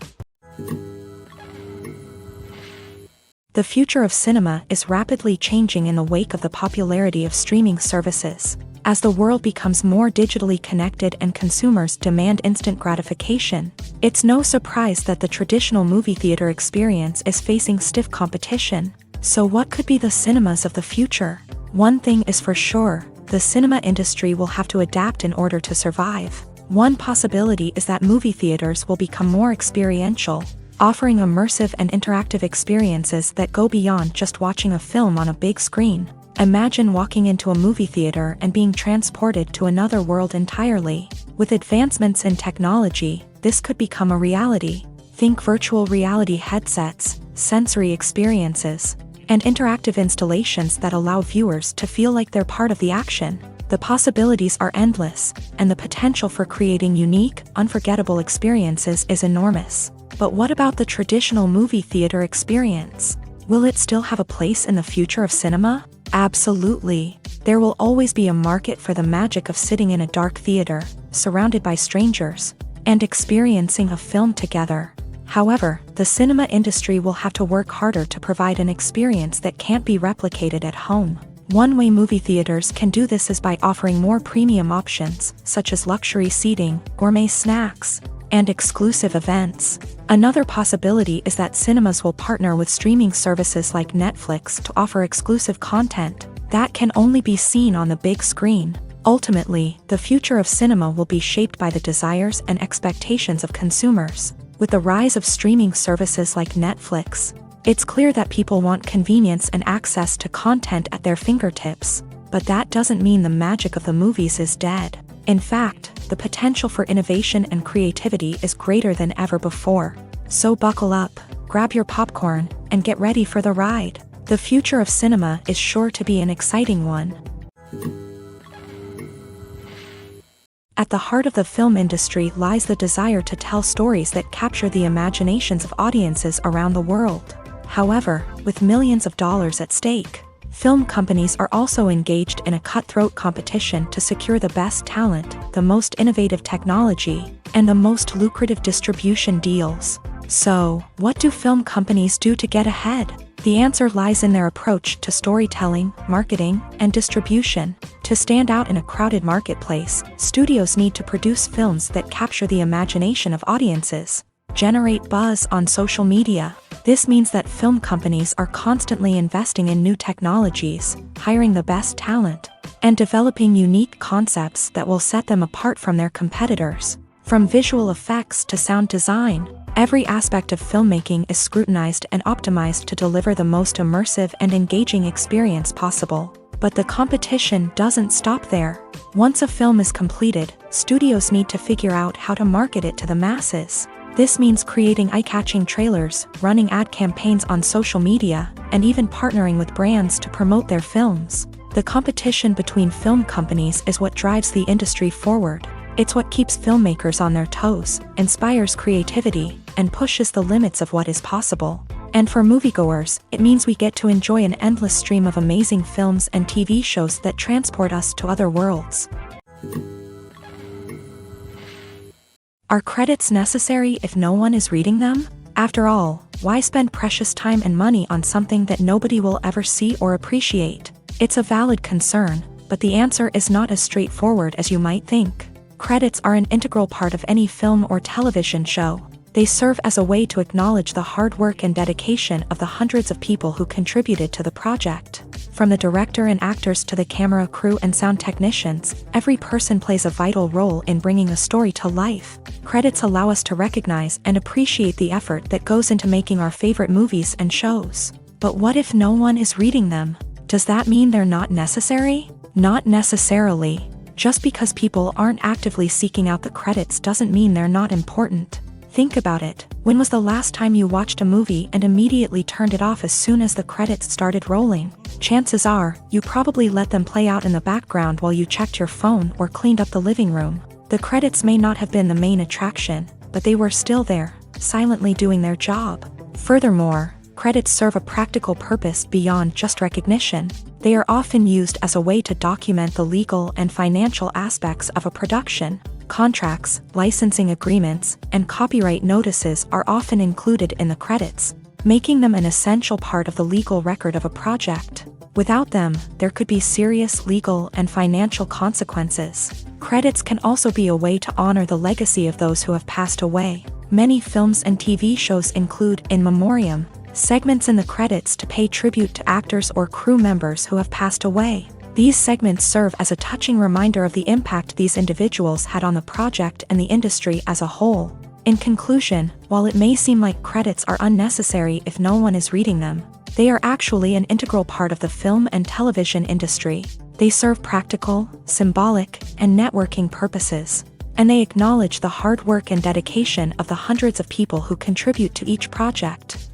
The future of cinema is rapidly changing in the wake of the popularity of streaming services. As the world becomes more digitally connected and consumers demand instant gratification, it's no surprise that the traditional movie theater experience is facing stiff competition. So what could be the cinemas of the future? One thing is for sure, the cinema industry will have to adapt in order to survive. One possibility is that movie theaters will become more experiential, offering immersive and interactive experiences that go beyond just watching a film on a big screen. Imagine walking into a movie theater and being transported to another world entirely. With advancements in technology, this could become a reality. Think virtual reality headsets, sensory experiences, and interactive installations that allow viewers to feel like they're part of the action. The possibilities are endless, and the potential for creating unique, unforgettable experiences is enormous. But what about the traditional movie theater experience? Will it still have a place in the future of cinema? Absolutely. There will always be a market for the magic of sitting in a dark theater, surrounded by strangers, and experiencing a film together. However, the cinema industry will have to work harder to provide an experience that can't be replicated at home. One way movie theaters can do this is by offering more premium options, such as luxury seating, gourmet snacks, and exclusive events. Another possibility is that cinemas will partner with streaming services like Netflix to offer exclusive content that can only be seen on the big screen. Ultimately, the future of cinema will be shaped by the desires and expectations of consumers. With the rise of streaming services like Netflix, it's clear that people want convenience and access to content at their fingertips. But that doesn't mean the magic of the movies is dead. In fact, the potential for innovation and creativity is greater than ever before. So buckle up, grab your popcorn, and get ready for the ride. The future of cinema is sure to be an exciting one. At the heart of the film industry lies the desire to tell stories that capture the imaginations of audiences around the world. However, with millions of dollars at stake, film companies are also engaged in a cutthroat competition to secure the best talent, the most innovative technology, and the most lucrative distribution deals. So, what do film companies do to get ahead? The answer lies in their approach to storytelling, marketing, and distribution. To stand out in a crowded marketplace, studios need to produce films that capture the imagination of audiences, generate buzz on social media. This means that film companies are constantly investing in new technologies, hiring the best talent, and developing unique concepts that will set them apart from their competitors. From visual effects to sound design, every aspect of filmmaking is scrutinized and optimized to deliver the most immersive and engaging experience possible. But the competition doesn't stop there. Once a film is completed, studios need to figure out how to market it to the masses. This means creating eye-catching trailers, running ad campaigns on social media, and even partnering with brands to promote their films. The competition between film companies is what drives the industry forward. It's what keeps filmmakers on their toes, inspires creativity, and pushes the limits of what is possible. And for moviegoers, it means we get to enjoy an endless stream of amazing films and TV shows that transport us to other worlds. Are credits necessary if no one is reading them? After all, why spend precious time and money on something that nobody will ever see or appreciate? It's a valid concern, but the answer is not as straightforward as you might think. Credits are an integral part of any film or television show. They serve as a way to acknowledge the hard work and dedication of the hundreds of people who contributed to the project. From the director and actors to the camera crew and sound technicians, every person plays a vital role in bringing a story to life. Credits allow us to recognize and appreciate the effort that goes into making our favorite movies and shows. But what if no one is reading them? Does that mean they're not necessary? Not necessarily. Just because people aren't actively seeking out the credits doesn't mean they're not important. Think about it. When was the last time you watched a movie and immediately turned it off as soon as the credits started rolling? Chances are, you probably let them play out in the background while you checked your phone or cleaned up the living room. The credits may not have been the main attraction, but they were still there, silently doing their job. Furthermore, credits serve a practical purpose beyond just recognition. They are often used as a way to document the legal and financial aspects of a production. Contracts, licensing agreements, and copyright notices are often included in the credits, making them an essential part of the legal record of a project. Without them, there could be serious legal and financial consequences. Credits can also be a way to honor the legacy of those who have passed away. Many films and TV shows include in memoriam segments in the credits to pay tribute to actors or crew members who have passed away. These segments serve as a touching reminder of the impact these individuals had on the project and the industry as a whole. In conclusion, while it may seem like credits are unnecessary if no one is reading them, they are actually an integral part of the film and television industry. They serve practical, symbolic, and networking purposes, and they acknowledge the hard work and dedication of the hundreds of people who contribute to each project.